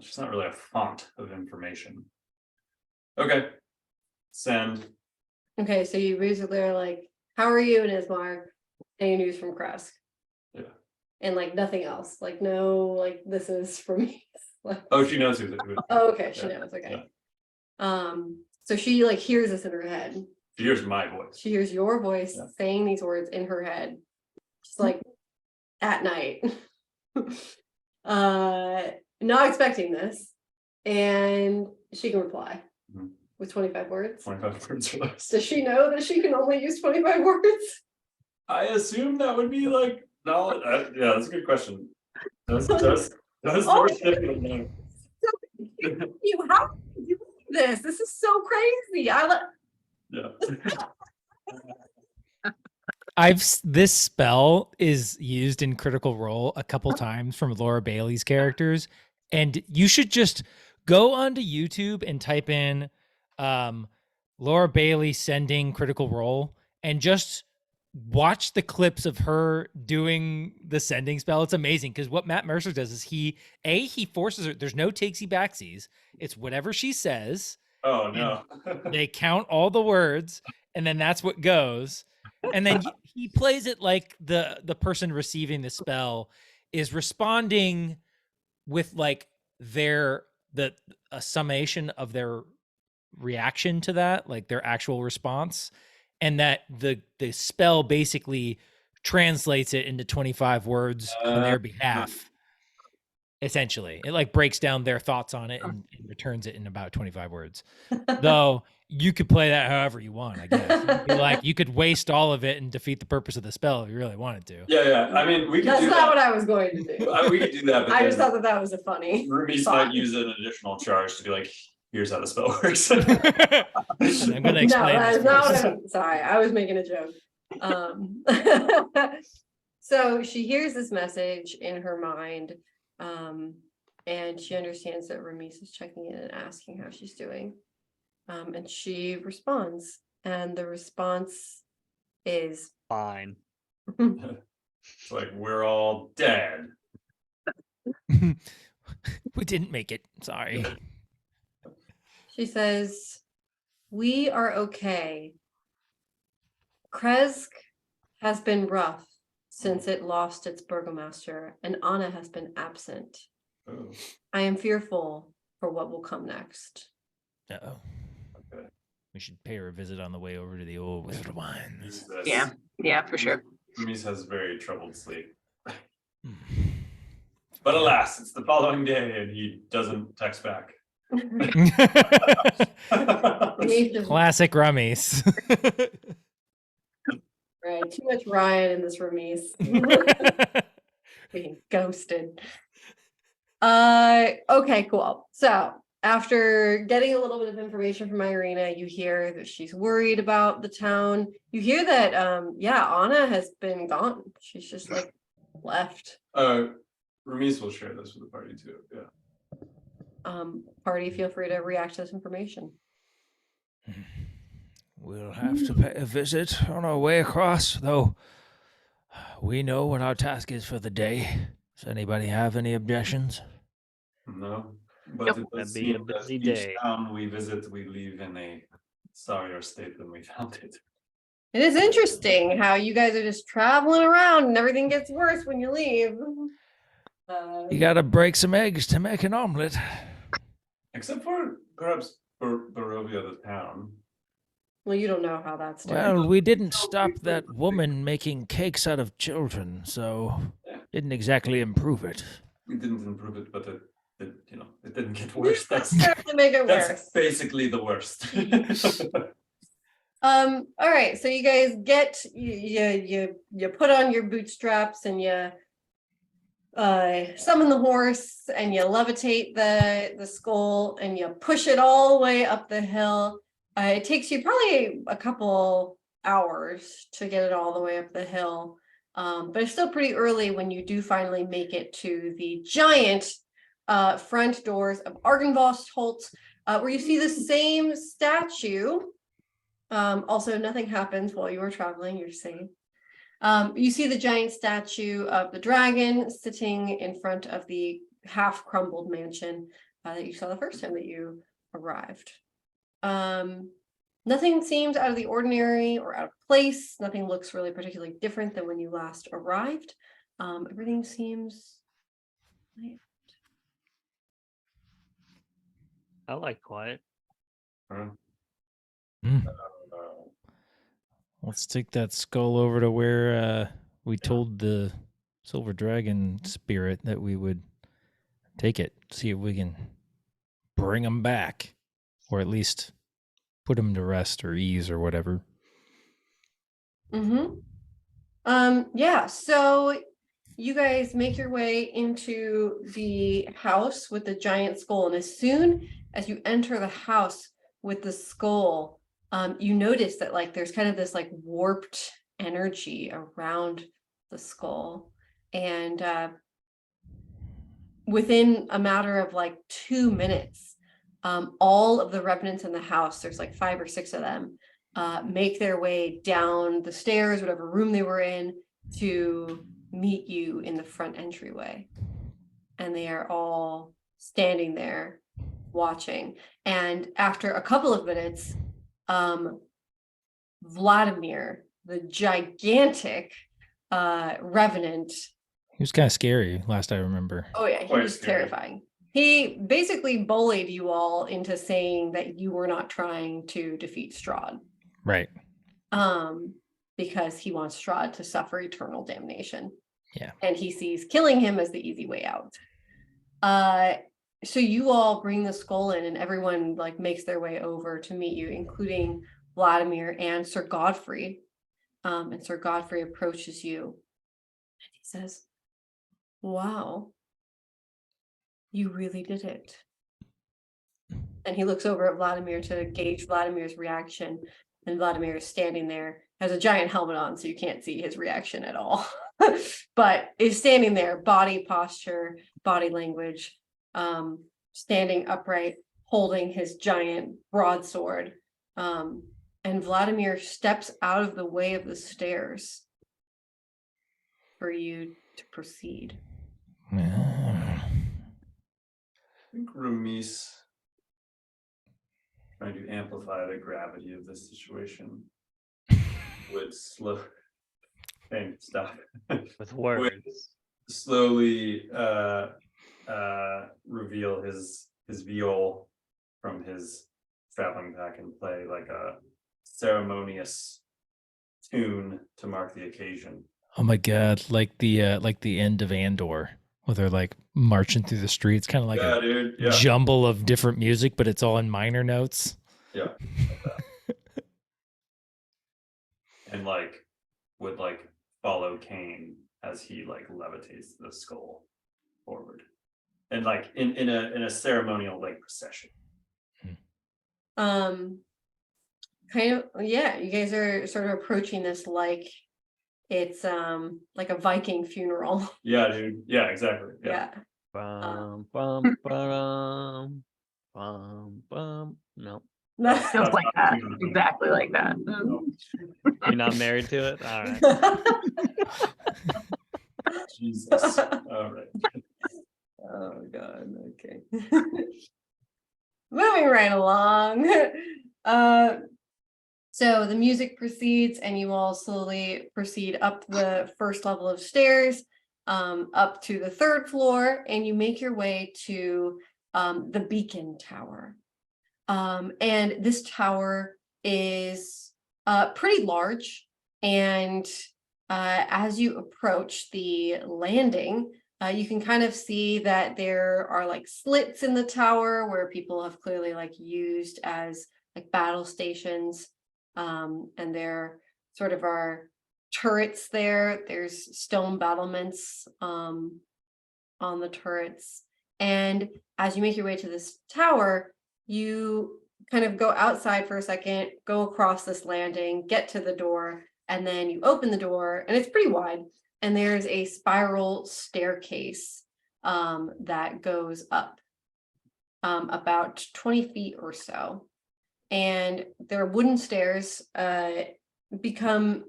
She's not really a font of information. Okay. Send. Okay, so you basically are like, how are you in Ismar? Any news from Kresk? Yeah. And like nothing else. Like no, like this is for me. Like, Oh, she knows who. oh, okay, she Yeah, knows. Okay. yeah. So she like hears this in her head. She hears my voice. She hears your voice Yeah. saying these words in her head. Just like at night. Not expecting this. And she can reply Mhm. with 25 words. 25 words or less. Does she know that she can only use 25 words? I assume that would be like knowledge. Yeah, that's a good question. Does Oh, recipient know? You how can you do this? This is so crazy. Yeah. This spell is used in Critical Role a couple times from Laura Bailey's characters, and you should just go onto YouTube and type in Laura Bailey sending Critical Role and just watch the clips of her doing the sending spell. It's amazing because what Matt Mercer does is he forces her. There's no takesy backsies. It's whatever she says. Oh no. They count all the words, and then that's what goes. And then he plays it like the person receiving the spell is responding with like a summation of their reaction to that, like their actual response, and that the spell basically translates it into 25 words on their behalf. Essentially, it like breaks down their thoughts on it and returns it in about 25 words. Though you could play that however you want, I guess. You could waste all of it and defeat the purpose of the spell if you really wanted to. Yeah. I mean, we could That's do not that. what I was going to do. We could do that. But I just thought that was a funny. Ruby's thought. might use an additional charge to be like, here's how the spell works. I'm going to explain No, that this is not first. what I'm sorry. I was making a joke. So she hears this message in her mind, and she understands that Ramis is checking in and asking how she's doing. And she responds, and the response is Fine. It's like, we're all dead. We didn't make it. Sorry. she says, We are okay. Kresk has been rough since it lost its burgomaster, and Anna has been absent. Oh, I am fearful for what will come next. Uh-oh. okay. We should pay her a visit on the way over to the old Wizard Wines. Yeah, for sure. Ramiz has very troubled sleep. But alas, it's the following day and he doesn't text back. Classic rummies. Right, too much Ryan in this Remise. Being ghosted. Okay, cool. So after getting a little bit of information from Irina, you hear that she's worried about the town. You hear that Anna has been gone. She's just like left. Ramiz will share this with the party too. Yeah. Party, feel free to react to this information. We'll have to pay a visit on our way across, though we know what our task is for the day. Does anybody have any objections? No. But Nope. it does That'd be a seem that busy each day. town we visit, we leave in a sorrier state than we found it. It is interesting how you guys are just traveling around and everything gets worse when you leave. You gotta break some eggs to make an omelet. Except for perhaps Barovia, the town. Well, you don't know how that's doing. Well, we didn't stop that woman making cakes out of children, so didn't exactly improve it. We didn't improve it, but it didn't get worse. That's Certainly make it worse. that's basically the worst. All right, so you guys get you put on your bootstraps and you summon the horse and you levitate the skull and you push it all the way up the hill. It takes you probably a couple hours to get it all the way up the hill, but it's still pretty early when you do finally make it to the giant front doors of Argynvost, where you see the same statue. Also, nothing happens while you are traveling, you're safe. You see the giant statue of the dragon sitting in front of the half crumbled mansion that you saw the first time that you arrived. Nothing seems out of the ordinary or out of place. Nothing looks really particularly different than when you last arrived. Everything seems I like quiet. Let's take that skull over to where we told the silver dragon spirit that we would take it, see if we can bring him back, or at least put him to rest or ease or whatever. Yeah, so you guys make your way into the house with the giant skull, and as soon as you enter the house with the skull, you notice that like there's kind of this like warped energy around the skull, and within a matter of like 2 minutes, all of the revenants in the house, there's like 5 or 6 of them, make their way down the stairs, whatever room they were in, to meet you in the front entryway. And they are all standing there watching. And after a couple of minutes, Vladimir, the gigantic revenant. He was kind of scary last I remember. Oh yeah, he Quite was scary. terrifying. He basically bullied you all into saying that you were not trying to defeat Strahd. Right. Because he wants Strahd to suffer eternal damnation. Yeah. And he sees killing him as the easy way out. So you all bring the skull in and everyone like makes their way over to meet you, including Vladimir and Sir Godfrey. And Sir Godfrey approaches you and he says, "Wow, you really did it." And he looks over at Vladimir to gauge Vladimir's reaction. And Vladimir is standing there, has a giant helmet on, so you can't see his reaction at all. But is standing there, body posture, body language, standing upright, holding his giant broadsword. And Vladimir steps out of the way of the stairs for you to proceed. I think Ramiz trying to amplify the gravity of the situation, would stop. With words. Slowly reveal his viol from his traveling pack and play like a ceremonious tune to mark the occasion. Oh my god, like the end of Andor, where they're like marching through the streets, kind of like Yeah, a dude. Yeah. jumble of different music, but it's all in minor notes. Yeah. And like would like follow Kane as he like levitates the skull forward. And like in a ceremonial like procession. Kind of, yeah, you guys are sort of approaching this like it's like a Viking funeral. Yeah, dude. Yeah, exactly. Yeah. Bum, bum, bum, bum, bum. No, Just That's like not that. the funeral. Exactly like that. No. you're not married to it. All right. Jesus. All right. Oh god, okay. Moving right along. So the music proceeds and you all slowly proceed up the first level of stairs, up to the third floor, and you make your way to the beacon tower. And this tower is pretty large, and as you approach the landing, you can kind of see that there are like slits in the tower where people have clearly like used as like battle stations. And there sort of are turrets there. There's stone battlements on the turrets. And as you make your way to this tower, you kind of go outside for a second, go across this landing, get to the door, and then you open the door, and it's pretty wide. And there's a spiral staircase that goes up about 20 feet or so. And their wooden stairs become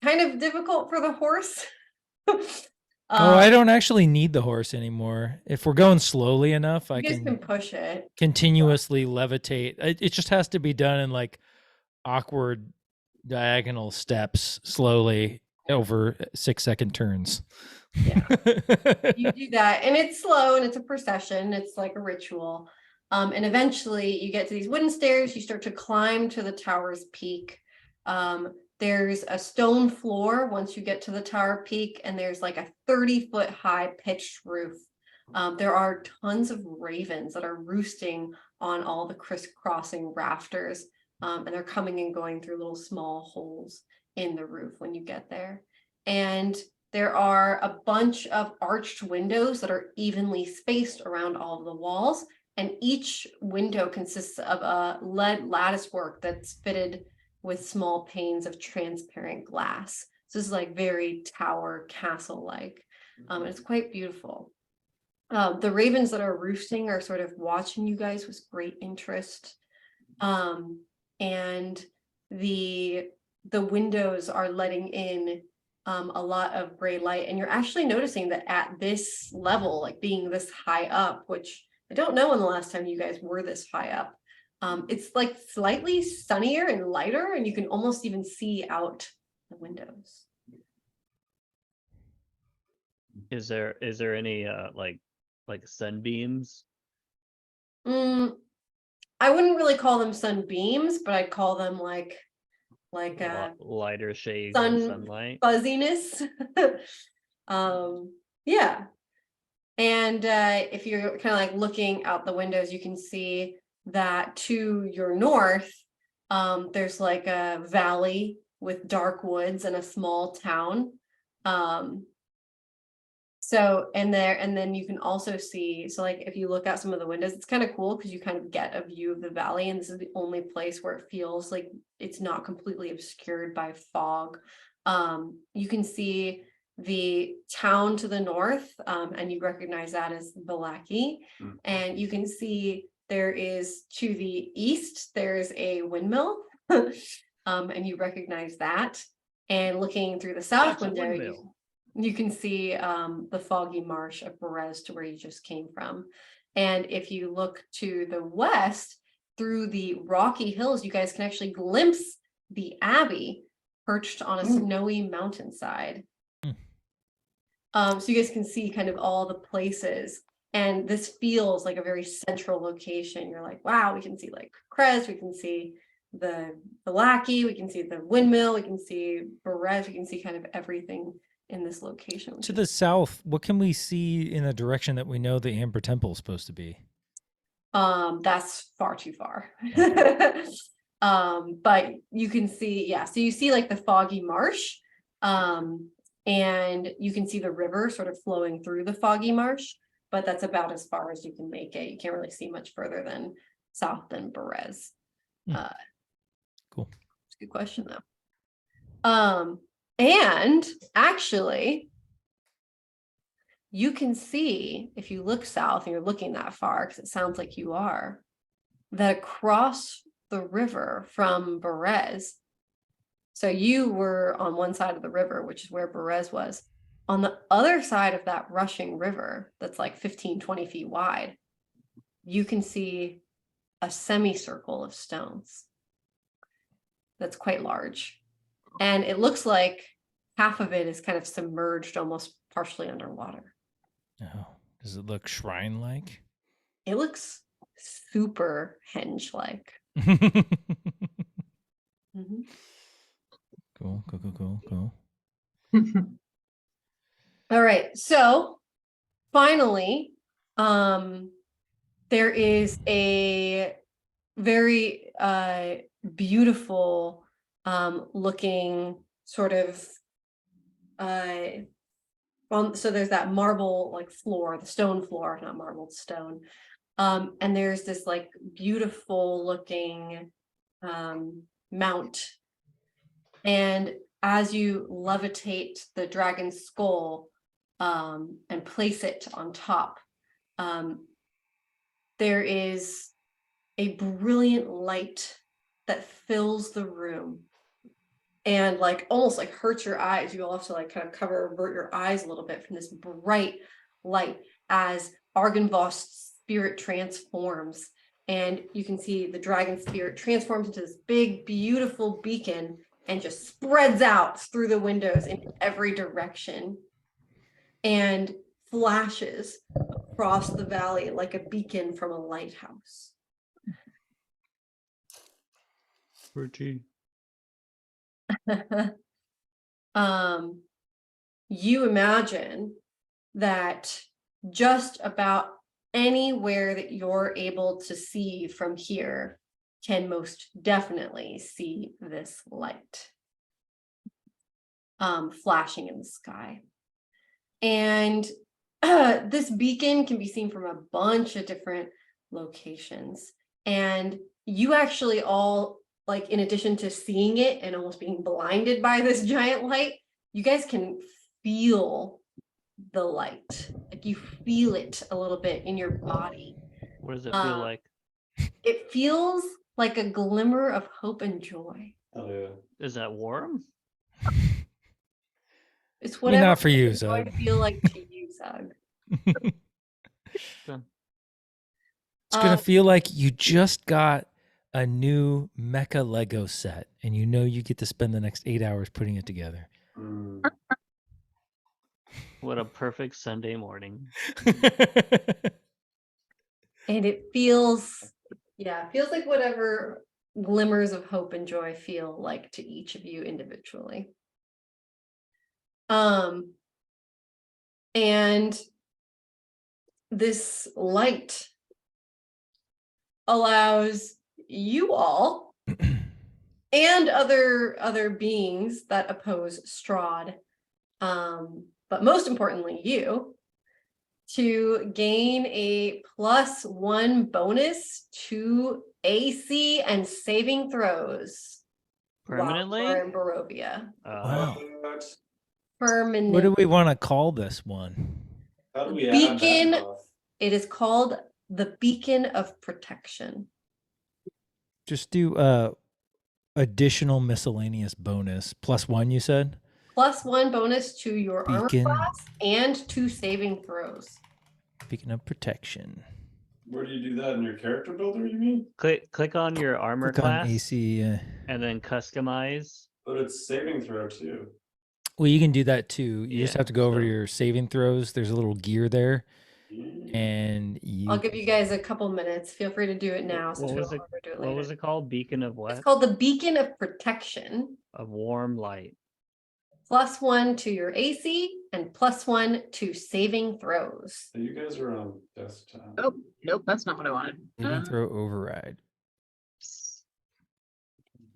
kind of difficult for the horse. I don't actually need the horse anymore. If we're going slowly enough, I You guys can can push it. continuously levitate. It just has to be done in like awkward diagonal steps slowly over 6-second turns. Yeah. You do that, and it's slow, and it's a procession. It's like a ritual. And eventually you get to these wooden stairs, you start to climb to the tower's peak. There's a stone floor once you get to the tower peak, and there's like a 30-foot high pitched roof. There are tons of ravens that are roosting on all the crisscrossing rafters, and they're coming and going through little small holes in the roof when you get there. And there are a bunch of arched windows that are evenly spaced around all of the walls. And each window consists of a lead lattice work that's fitted with small panes of transparent glass. So this is like very tower castle-like. And it's quite beautiful. The ravens that are roosting are sort of watching you guys with great interest. And the windows are letting in a lot of gray light. And you're actually noticing that at this level, like being this high up, which I don't know when the last time you guys were this high up. It's like slightly sunnier and lighter, and you can almost even see out the windows. Is there any like sunbeams? I wouldn't really call them sunbeams, but I'd call them like lighter shades sun of sunlight. fuzziness. Yeah. And if you're kind of like looking out the windows, you can see that to your north, there's like a valley with dark woods and a small town. So, and then you can also see, so like if you look out some of the windows, it's kind of cool because you kind of get a view of the valley, and this is the only place where it feels like it's not completely obscured by fog. You can see the town to the north, and you recognize that as Balaki. And you can see there is to the east, there's a windmill, and you recognize that. And looking through the south window, you can see the foggy marsh of Perez to where you just came from. And if you look to the west, through the rocky hills, you guys can actually glimpse the abbey perched on a snowy mountainside. So you guys can see kind of all the places, and this feels like a very central location. You're like, wow, we can see like Crest, we can see the Lackey, we can see the windmill, we can see Berez, we can see kind of everything in this location. To the south, what can we see in the direction that we know the Amber Temple is supposed to be? That's far too far. But you can see, yeah, so you see like the foggy marsh, and you can see the river sort of flowing through the foggy marsh, but that's about as far as you can make it. You can't really see much further than south than Berez. Cool. It's a good question though. And actually, you can see, if you look south and you're looking that far, because it sounds like you are, that across the river from Berez, so you were on one side of the river, which is where Berez was. On the other side of that rushing river, that's like 15, 20 feet wide, you can see a semicircle of stones that's quite large. And it looks like half of it is kind of submerged, almost partially underwater. Oh, does it look shrine-like? It looks super henge-like. Cool. All right, so finally, there is a very beautiful looking sort of so there's that marble like floor, the stone floor, not marbled stone, and there's this like beautiful looking mount, and as you levitate the dragon's skull and place it on top, there is a brilliant light that fills the room and like almost like hurts your eyes. You'll have to like kind of avert your eyes a little bit from this bright light as Argynvost's spirit transforms, and you can see the dragon spirit transforms into this big beautiful beacon and just spreads out through the windows in every direction and flashes across the valley like a beacon from a lighthouse. Pretty. You imagine that just about anywhere that you're able to see from here can most definitely see this light flashing in the sky. And this beacon can be seen from a bunch of different locations. And you actually all, like, in addition to seeing it and almost being blinded by this giant light, you guys can feel the light. Like, you feel it a little bit in your body. What does it feel like? It feels like a glimmer of hope and joy. Oh, yeah. Is that warm? It's whatever not for you, it's going Zug. to feel like to you, Zug. It's gonna feel like you just got a new mecha Lego set, and you know you get to spend the next 8 hours putting it together. What a perfect Sunday morning. And it feels, yeah, it feels like whatever glimmers of hope and joy feel like to each of you individually. And this light allows you all and other beings that oppose Strahd, but most importantly you, to gain a +1 bonus to AC and saving throws Permanently? while we're in Barovia. Wow. Permanent. What do we want to call this one? How do we Beacon. add that buff? It is called the Beacon of Protection. Just do additional miscellaneous bonus +1, you said? +1 bonus to your armor Beacon. class and 2 saving throws. Beacon of protection. Where do you do that in your character builder? You mean? Click on your armor Click on class AC. and then customize. But it's saving throw too. Well, you can do that too. You just Yeah, have to go over to so- your saving throws. There's a little gear there, and I'll you. give you guys a couple minutes. Feel free to do it now. What since we was don't it? overdo it What later. was it called? Beacon of what? It's called the Beacon of Protection. Of warm light. +1 to your AC and +1 to saving throws. So you guys are on desktop. Oh, nope, that's not what I wanted. Saving throw override.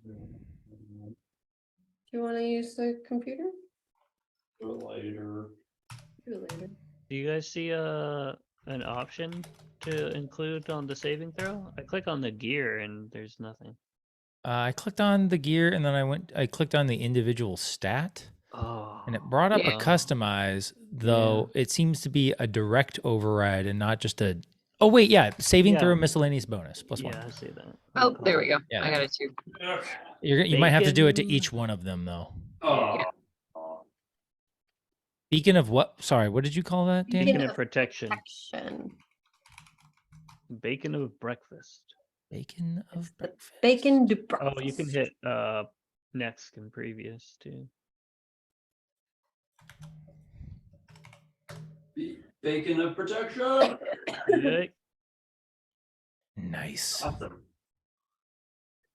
Do you want to use the computer? Do it later. Do it later. Do you guys see an option to include on the saving throw? I click on the gear and there's nothing. I clicked on the gear, and then I clicked on the individual stat, Oh. and it brought up Yeah. a customize. Though it seems to be a direct override and not just a. Oh wait, yeah, saving throw Yeah. miscellaneous bonus +1. Yeah, I see that. Oh, there we go. Yeah. I got it too. Okay. You might have to do it to Bacon. each one of them though. Oh. Beacon of what? Sorry, what did you call that, Danny? Beacon of protection. Protection. Bacon of breakfast. Bacon of breakfast. Bacon de Oh, you can hit next and previous too. Bacon of protection. Yeah. Nice. Awesome.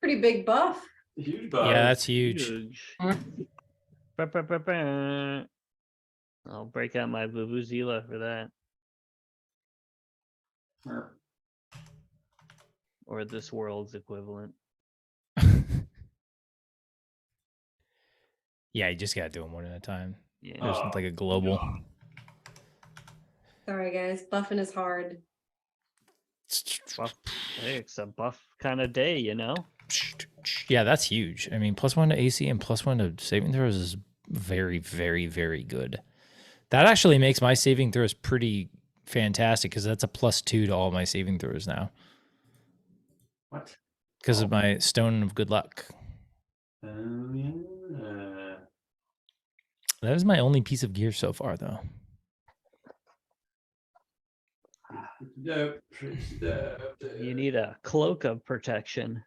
Pretty big buff. Huge bug. Yeah, that's huge. Ba-ba-ba-ba. I'll break out my Vuvuzela for that. Or this world's equivalent. Yeah, you just gotta do them one at a time. Yeah. There's like a global. Sorry guys, buffing is hard. Buff. Hey, it's a buff kind of day, you know? Yeah, that's huge. I mean, +1 to AC and +1 to saving throws is very, very, very good. That actually makes my saving throws pretty fantastic because that's a +2 to all my saving throws now. What? Because of my stone of good luck. Yeah. That is my only piece of gear so far, though. You need a cloak of protection.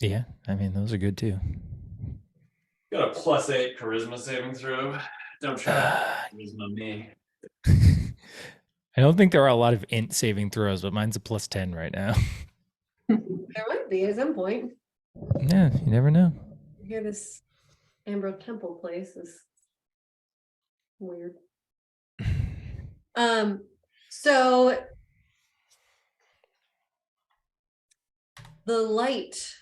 Yeah, I mean, those are good too. Got a +8 charisma saving throw. Don't try charisma me. I don't think there are a lot of int saving throws, but mine's a +10 right now. There might be at some point. Yeah, you never know. I hear this Amber Temple place is weird. So the light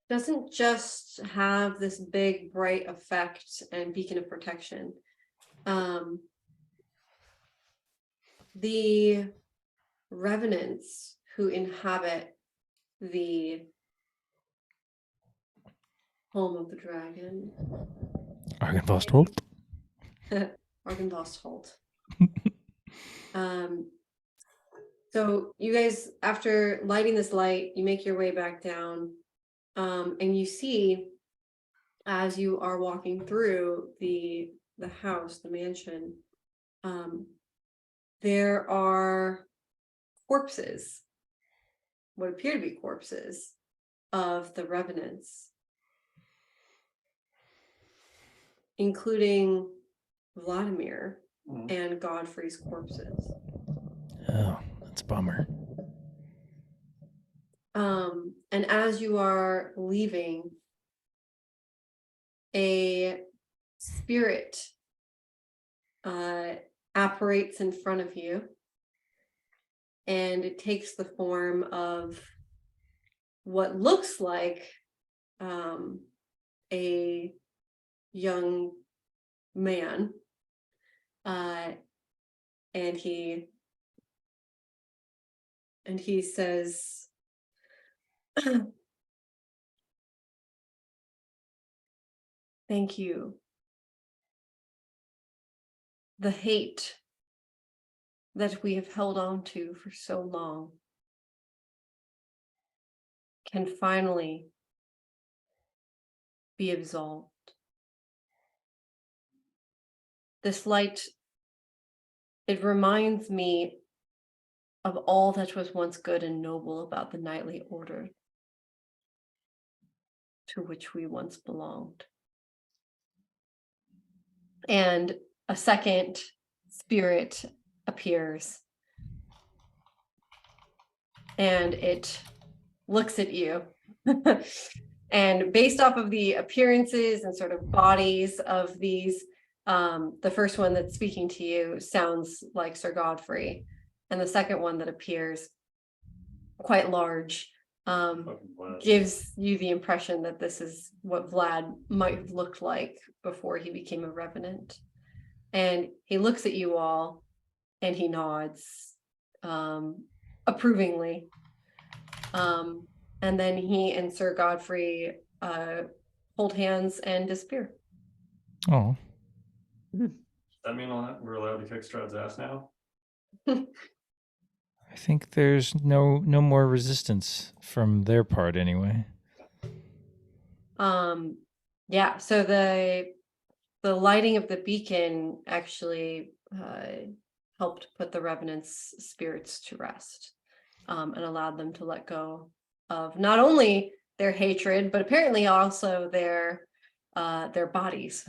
doesn't just have this big bright effect and beacon of protection. The revenants who inhabit the home of the dragon, Argenvost. Argenvost. So you guys, after lighting this light, you make your way back down, and you see, as you are walking through the house, the mansion, there are corpses, what appear to be corpses of the revenants, including Vladimir and Godfrey's corpses. Oh, that's a bummer. And as you are leaving, a spirit apparates in front of you, and it takes the form of what looks like a young man, and he says, "Thank you. The hate that we have held on to for so long can finally be absolved. This light It reminds me of all that was once good and noble about the knightly order to which we once belonged. And a second spirit appears, and it looks at you. And based off of the appearances and sort of bodies of these, the first one that's speaking to you sounds like Sir Godfrey, and the second one that appears, quite large, gives you the impression that this is what Vlad might have looked like before he became a revenant. And he looks at you all and he nods approvingly. And then he and Sir Godfrey hold hands and disappear. Oh. Does that mean we're allowed to kick Strahd's ass now? I think there's no more resistance from their part anyway. Yeah, so the lighting of the beacon actually helped put the Revenant's spirits to rest, and allowed them to let go of not only their hatred, but apparently also their bodies.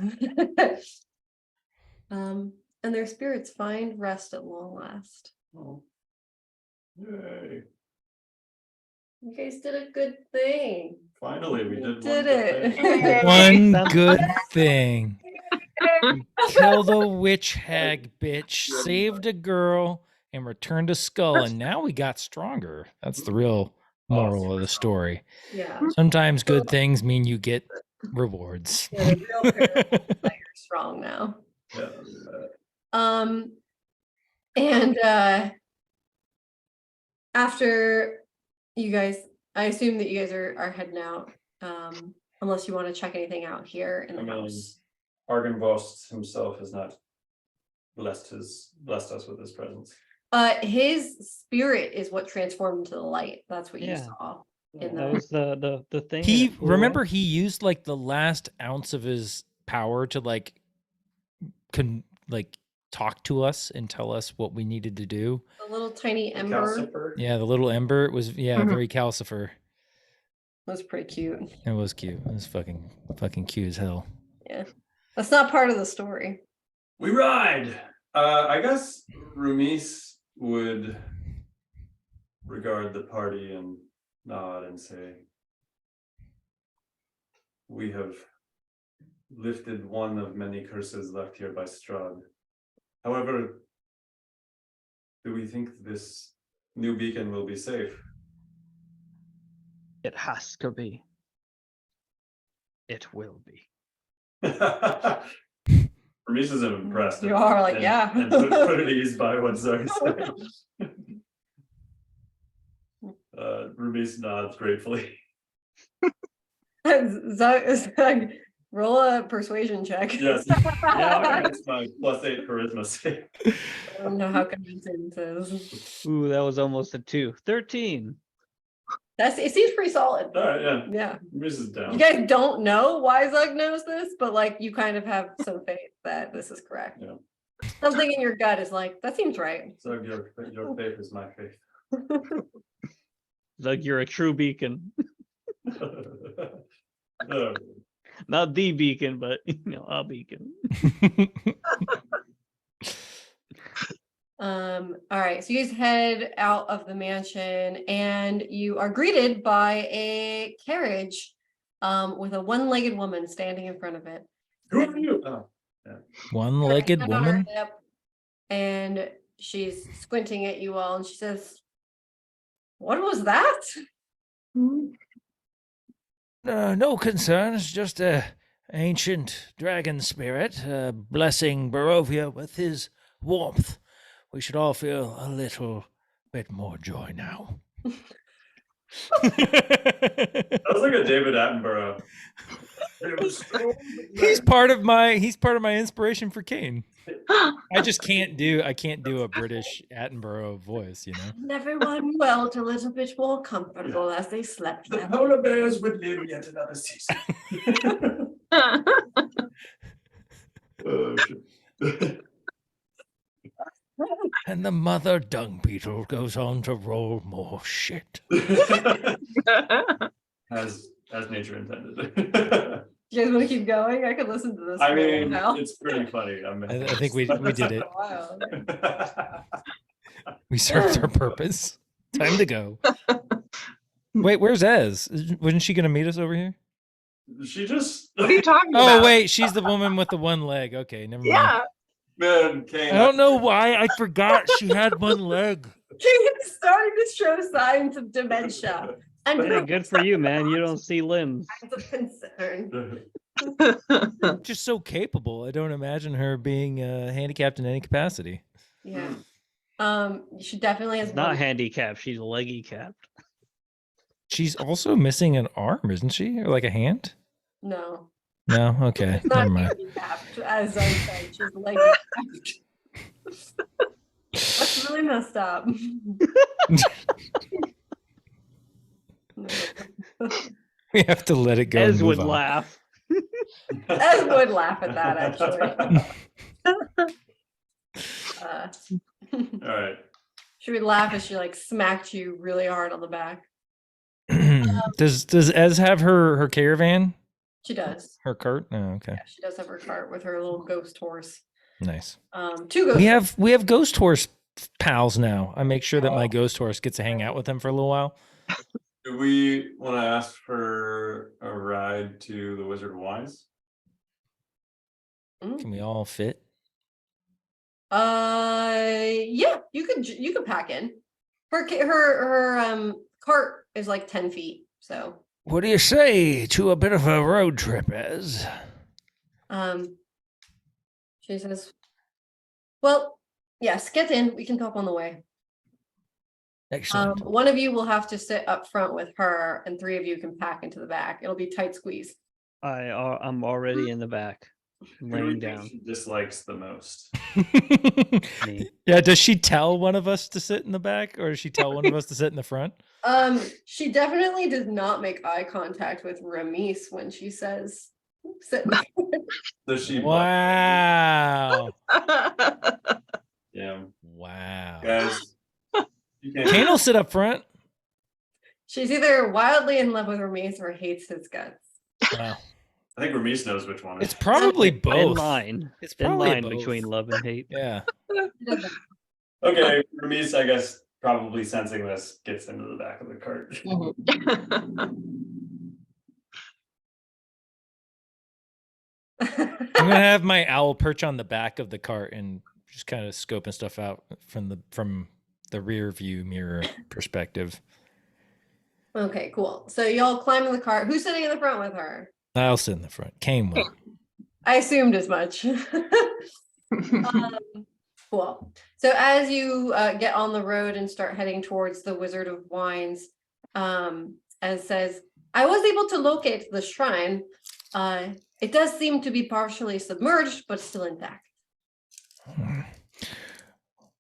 And their spirits find rest at long last. Oh. Yay. You guys did a good thing. Finally, we You did did one good it. thing. One good thing. Kill the witch hag bitch, saved a girl, and returned a skull, and now we got stronger. That's the real moral of the story. Yeah. Sometimes good things mean you get rewards. Yeah, the real parallel player strong now. Yeah. And after you guys, I assume that you guys are heading out, unless you want to check anything out here in the house. Argenvost himself has not blessed us with his presence. His spirit is what transformed into the light. That's what you Yeah. saw. That was the thing. He that flew remember away? he used like the last ounce of his power to like talk to us and tell us what we needed to do. The little tiny ember. Calcifer? Yeah, the little ember. It was very Calcifer. Was pretty cute. It was cute. It was fucking cute as hell. Yeah. That's not part of the story. We ride. I guess Rumis would regard the party and nod and say, "We have lifted one of many curses left here by Strahd. However, do we think this new beacon will be safe?" It has to be. It will be. Rumis is impressed. You are like, and, yeah. And put at ease by what Zug said. Rumis nods gratefully. Zug, roll a persuasion check. Yes. Yeah, it's my +8 charisma save. I don't know how convincing this is. Ooh, that was almost a 2. 13. It seems pretty solid. All right, yeah. Yeah. Rumis is down. You guys don't know why Zug knows this, but like you kind of have some faith that this is correct. Yeah. Something in your gut is like, that seems right. Zug, your faith is my faith. Like you're a true beacon. Oh. Not the beacon, but a beacon. All right, so you guys head out of the mansion and you are greeted by a carriage with a one-legged woman standing in front of it. Who are you? Oh, yeah. One-legged Hand on her woman? hip, and she's squinting at you all and she says, "What was that?" No concerns, just a ancient dragon spirit blessing Barovia with his warmth. We should all feel a little bit more joy now. That was like a David Attenborough. He's part of my inspiration for Kane. I can't do a British Attenborough voice, you know. And everyone felt a little bit more comfortable as they slept. The polar bears would live yet another season. Oh, shit. And the mother dung beetle goes on to roll more shit. as nature intended. You guys want to keep going? I could listen to this. I for a mean, while. it's pretty funny. I think we did it. Wow. We served our purpose. Time to go. Wait, where's Ez? Wasn't she going to meet us over here? She just. What are you talking Oh, about? wait, she's the woman with the one leg. Okay, never mind. Yeah. Man, Kane, I don't know why I forgot she had one leg. Kane's starting to show signs of dementia. And Hey, good for you, man. You don't see limbs. signs of concern. Just so capable. I don't imagine her being handicapped in any capacity. Yeah. She definitely has She's not one- handicapped. She's leggy capped. She's also missing an arm, isn't she? Or like a hand? No. No? Okay, She's not never mind. handicapped, as I said. She's leggy. That's really messed up. We have to let it go. Ez and would move on. laugh. Ez would laugh at that, actually. All right. She would laugh if she like smacked you really hard on the back. Does Ez have her caravan? She does. Her cart? Oh, okay. Yeah, she does have her cart with her little ghost horse. Nice. 2 ghost. We have ghost horse pals now. I make sure that my ghost horse gets to hang out with them for a little while. Do we want to ask for a ride to the Wizard of Wise? Can we all fit? Yeah, you could pack in. Her cart is like 10 feet. So What do you say to a bit of a road trip, Ez? she says, well, yes, get in. We can talk on the way. Excellent. One of you will have to sit up front with her, and 3 of you can pack into the back. It'll be tight squeeze. I'm already in the back, Who do laying we think down. she dislikes the most? Me. Yeah, does she tell one of us to sit in the back or does she tell one of us to sit in the front? She definitely does not make eye contact with Ramis when she says, sit in the front. Does she? Wow. Yeah, Wow. guys. You can't. Kane will sit up front. She's either wildly in love with Ramis or hates his guts. Wow. I think Ramis knows which one. It's probably In both. line. It's In probably line both. between love and hate. Yeah. Okay, Ramis, I guess, probably sensing this, gets into the back of the cart. I'm gonna have my owl perch on the back of the cart and just kind of scoping stuff out from the rear view mirror perspective. Okay, cool. So y'all climb in the cart. Who's sitting in the front with her? I'll sit in the front. Kane will. I assumed as much. Cool. So as you get on the road and start heading towards the Wizard of Wines, as says, I was able to locate the shrine. It does seem to be partially submerged, but still intact.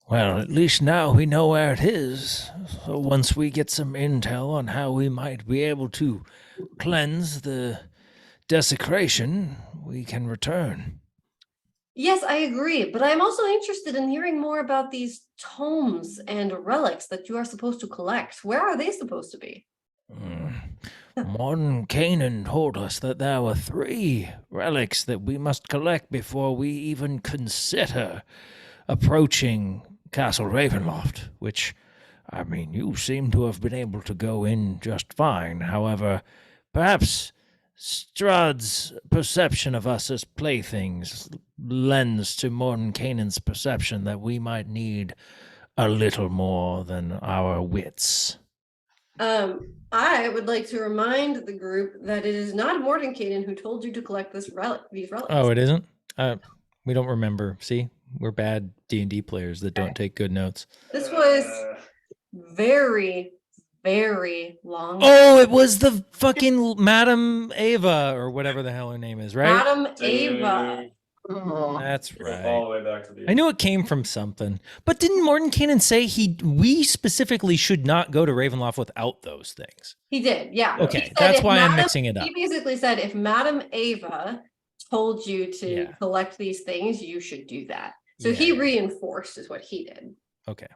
Well, at least now we know where it is. So once we get some intel on how we might be able to cleanse the desecration, we can return. Yes, I agree, but I'm also interested in hearing more about these tomes and relics that you are supposed to collect. Where are they supposed to be? Modern Canaan told us that there were 3 relics that we must collect before we even consider approaching Castle Ravenloft, which, I mean, you seem to have been able to go in just fine. However, perhaps Strahd's perception of us as playthings lends to modern Canaan's perception that we might need a little more than our wits. I would like to remind the group that it is not Morton Caden who told you to collect these relics. Oh, it isn't? We don't remember. See? We're bad D&D players that don't take good notes. This was very, very long. Oh, it was the fucking Madam Ava or whatever the hell her name is, right? Madam Ava. That's All right. the way back to the. I knew it came from something. But didn't Morton Cannon say we specifically should not go to Ravenloft without those things? He did, yeah. Okay, He said that's if why I'm Madam- mixing it up. He basically said if Madam Ava told you to Yeah. collect these things, you should do that. So he reinforced is what he did. Okay.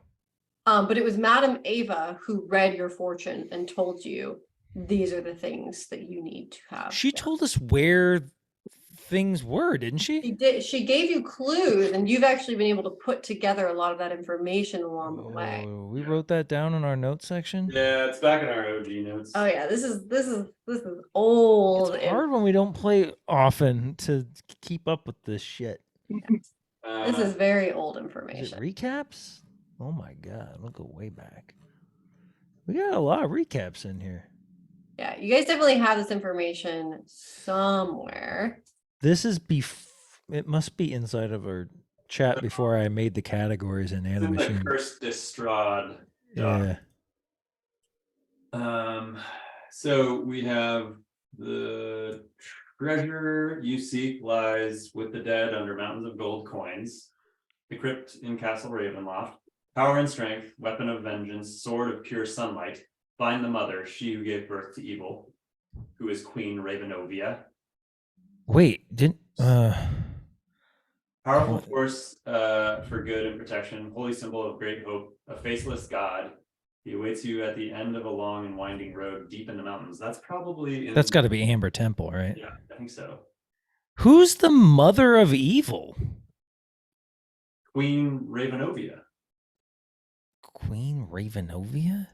But it was Madame Ava who read your fortune and told you these are the things that you need to have. She told us where things were, didn't she? She did. She gave you clues, and you've actually been able to put together a lot of that information along the way. We wrote that down in our notes section. Yeah, it's back in our OG notes. Oh yeah, this is old. It's hard when we don't play often to keep up with this shit. This is very old Is it information. recaps? Oh my god, we'll go way back. We got a lot of recaps in here. Yeah, you guys definitely have this information somewhere. This is it must be inside of our chat before I made the categories in It's in the Animation. Cursed Strahd. Yeah. So we have the treasure you seek lies with the dead under mountains of gold coins. The crypt in Castle Ravenloft. Power and strength, weapon of vengeance, sword of pure sunlight. Find the mother, she who gave birth to evil, who is Queen Ravenovia. Wait, didn't Powerful force for good and protection, holy symbol of great hope, a faceless god. He awaits you at the end of a long and winding road deep in the mountains. That's probably that's got to be Amber Temple, right? Yeah, I think so. Who's the mother of evil? Queen Ravenovia. Queen Ravenovia?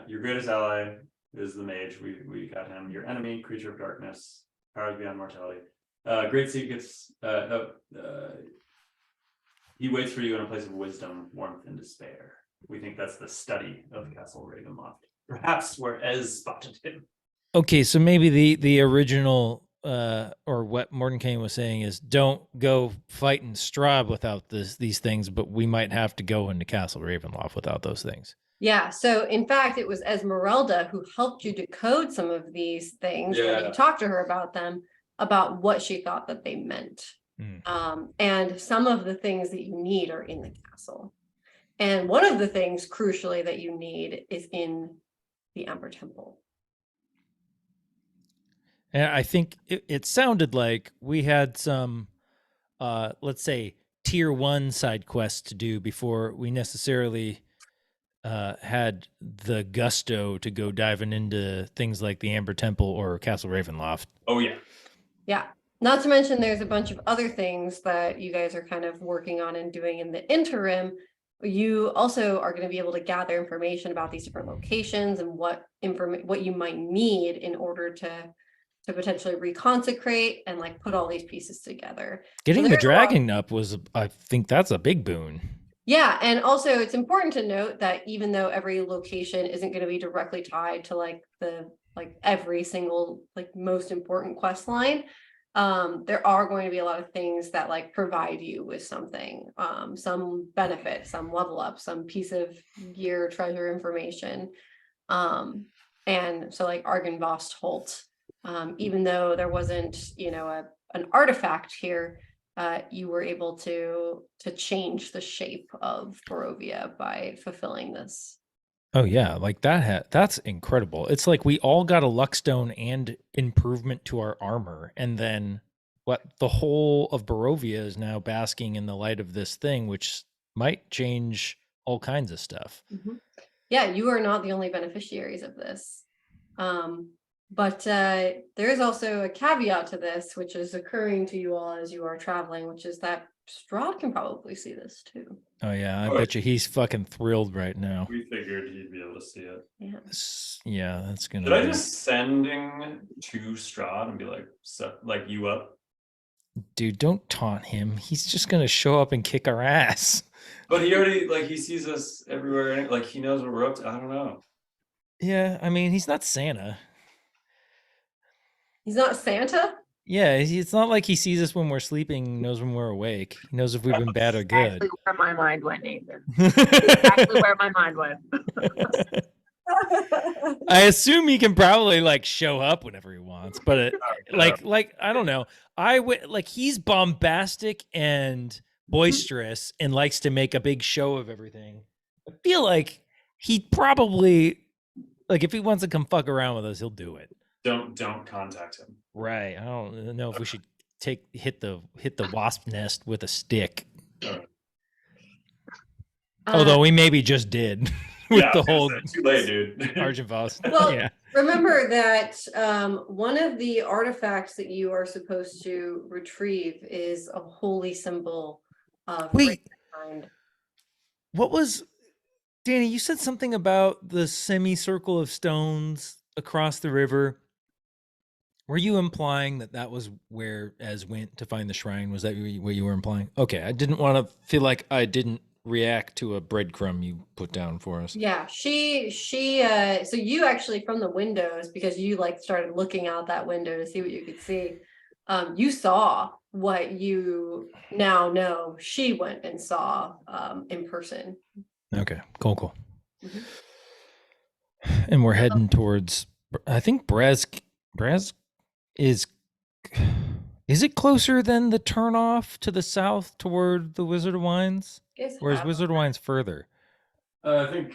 Your greatest ally is the mage. We got him. Your enemy, creature of darkness, powers beyond mortality. Great secrets. He waits for you in a place of wisdom, warmth, and despair. We think that's the study of Castle Ravenloft. Perhaps where Ez spotted him. Okay, so maybe the original or what Mordenkainen was saying is don't go fighting Strahd without these things, but we might have to go into Castle Ravenloft without those things. Yeah, so in fact, it was Esmeralda who helped you decode some of these things when Yeah. you talked to her about them, about what she thought that they meant. And some of the things that you need are in the castle. And one of the things, crucially, that you need is in the Amber Temple. And I think it sounded like we had some, let's say, tier 1 side quests to do before we necessarily had the gusto to go diving into things like the Amber Temple or Castle Ravenloft. Oh, yeah. Yeah. Not to mention there's a bunch of other things that you guys are kind of working on and doing in the interim. You also are going to be able to gather information about these different locations and what you might need in order to potentially reconsecrate and like put all these pieces together. Getting the dragon up was, I think that's a big boon. Yeah, and also it's important to note that even though every location isn't going to be directly tied to every single most important quest line, there are going to be a lot of things that provide you with something, some benefit, some level up, some piece of gear, treasure, information. And so Argynvost Holt, even though there wasn't, an artifact here, you were able to change the shape of Barovia by fulfilling this. Oh yeah, that's incredible. It's like we all got a luckstone and improvement to our armor, and then the whole of Barovia is now basking in the light of this thing, which might change all kinds of stuff. Mm-hmm. Yeah, you are not the only beneficiaries of this. But there is also a caveat to this, which is occurring to you all as you are traveling, which is that Strahd can probably see this too. Oh yeah, I bet you he's fucking thrilled right now. We figured he'd be able to see it. Yeah. Yeah, that's gonna. Should I just sending to Strahd and be like you up? Dude, don't taunt him. He's just gonna show up and kick our ass. But he already he sees us everywhere. He knows what we're up to. I don't know. Yeah, I mean he's not Santa. He's not Santa? Yeah, it's not like he sees us when we're sleeping, knows when we're awake. He knows if we've been bad or good. Exactly where my mind went, Nathan. Exactly where my mind went. I assume he can probably show up whenever he wants, but I don't know. He's bombastic and boisterous and likes to make a big show of everything. I feel like he probably if he wants to come fuck around with us, he'll do it. Don't contact him. Right. I don't know if we should hit the wasp nest with a stick. Although we maybe just did with the whole too late, dude. Argent-Voss. Well, Yeah. remember that one of the artifacts that you are supposed to retrieve is a holy symbol of Wait. Ravenkind. What was Danny? You said something about the semicircle of stones across the river. Were you implying that that was where Ez went to find the shrine? Was that what you were implying? Okay, I didn't want to feel like I didn't react to a breadcrumb you put down for us. Yeah, she so you actually from the windows, because you like started looking out that window to see what you could see, you saw what you now know she went and saw in person. Okay, cool. Mhm. And we're heading towards, I think Brez is it closer than the turnoff to the south toward the Wizard of Wines? Yes, Or is Wizard of Wines further? I think,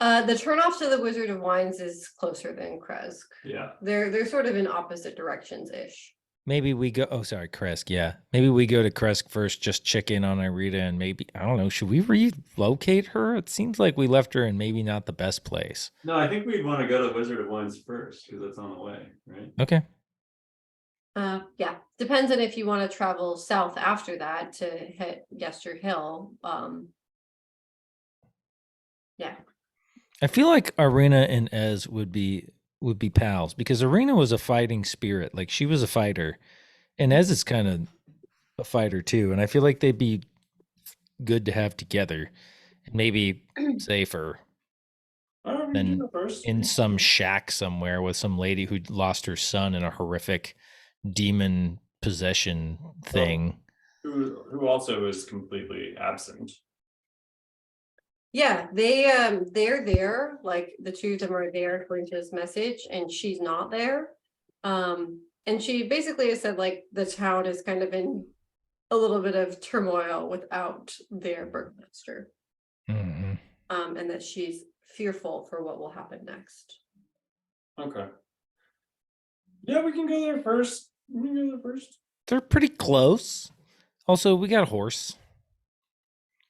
the turnoff to the Wizard of Wines is closer than Kresk. yeah. They're sort of in opposite directions ish. Maybe we go, Kresk, yeah. Maybe we go to Kresk first, just check in on Irita, and maybe, I don't know, should we relocate her? It seems like we left her in maybe not the best place. No, I think we'd want to go to Wizard of Wines first, because that's on the way, right? Okay. Yeah, depends on if you want to travel south after that to hit Yester Hill. Yeah. I feel like Arena and Ez would be pals, because Arena was a fighting spirit. Like, she was a fighter, and Ez is kind of a fighter too. And I feel like they'd be good to have together, and maybe safer than in some shack somewhere with some lady who lost her son in a horrific demon possession thing. Who also is completely absent. Yeah, they're there, like the two of them are there according to his message, and she's not there. And she basically has said like the town is kind of in a little bit of turmoil without their burgmaster. Mm-hmm. And that she's fearful for what will happen next. Okay. Yeah, we can go there first. They're pretty close. Also, we got a horse.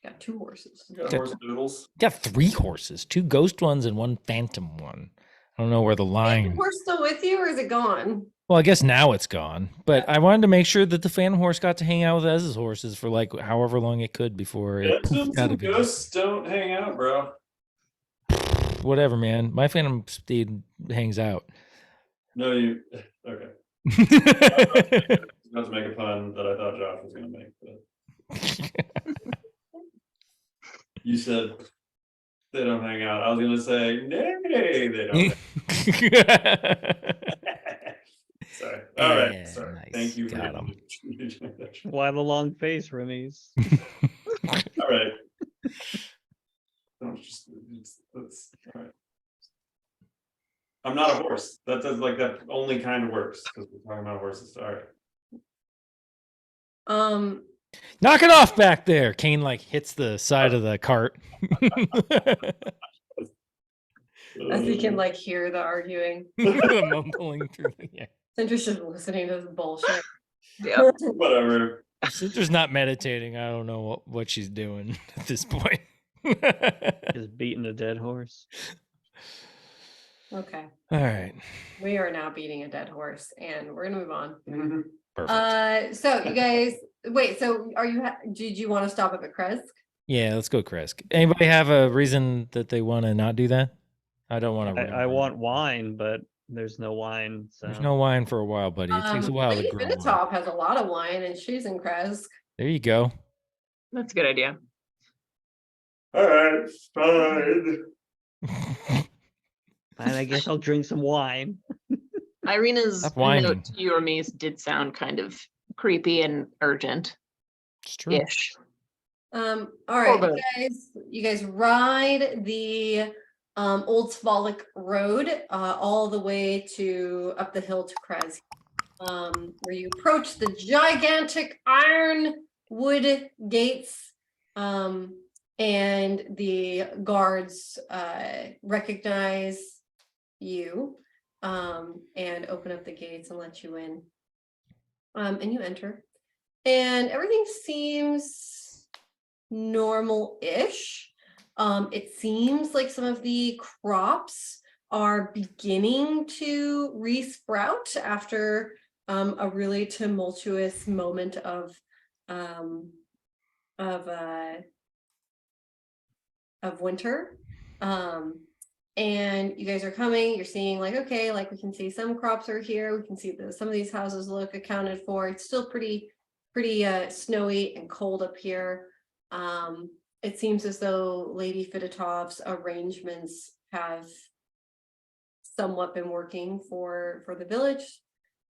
Got 2 horses. Got horse doodles. Got 3 horses, 2 ghost ones and 1 phantom one. I don't know where the Is line. the horse still with you, or is it gone? Well, I guess now it's gone. But I wanted to make sure that the phantom horse got to hang out with Ez's horses for like however long it could before it poofed out of it. Ghosts don't hang out, bro. Whatever, man. My phantom steed hangs out. No, you. Okay. I was about to make a pun that I thought Josh was going to make, but you said they don't hang out. I was going to say, nay, they don't. Sorry. All right. Yeah, Sorry. nice. Thank you. Got him. Why the long face, Remies? All right. Don't just, that's all right. I'm not a horse. That does like that only kind of works because we're talking about horses. All right. Knock it off back there. Kane like hits the side of the cart. As you can like hear the arguing. The mumbling through the air. Cinder's just listening to this bullshit. Yeah. Whatever. If Cinder's not meditating, I don't know what she's doing at this point. Just beating a dead horse. Okay. All right. We are now beating a dead horse, and we're gonna move on. Perfect. So you guys, wait. So are you? Did you want to stop up at Kresk? Yeah, let's go, Kresk. Anybody have a reason that they want to not do that? I don't want to. I want wine, but there's no wine. So. There's no wine for a while, buddy. It takes a while to Lady grow. Wine. Finatop has a lot of wine, and she's in Kresk. There you go. That's a good idea. All right, fine. And I guess I'll drink some wine. Irina's Stop whining. note to you, Remies, did sound kind of creepy and urgent-ish. It's true. All right, Over. you guys ride the Old Svalik Road all the way to up the hill to Kresk, where you approach the gigantic iron wood gates, and the guards recognize you and open up the gates and let you in. And you enter, and everything seems normal-ish. It seems like some of the crops are beginning to resprout after a really tumultuous moment of winter. And you guys are coming, you're seeing like, okay, like we can see some crops are here. We can see that some of these houses look accounted for. It's still pretty snowy and cold up here. It seems as though Lady Fidatov's arrangements have somewhat been working for the village.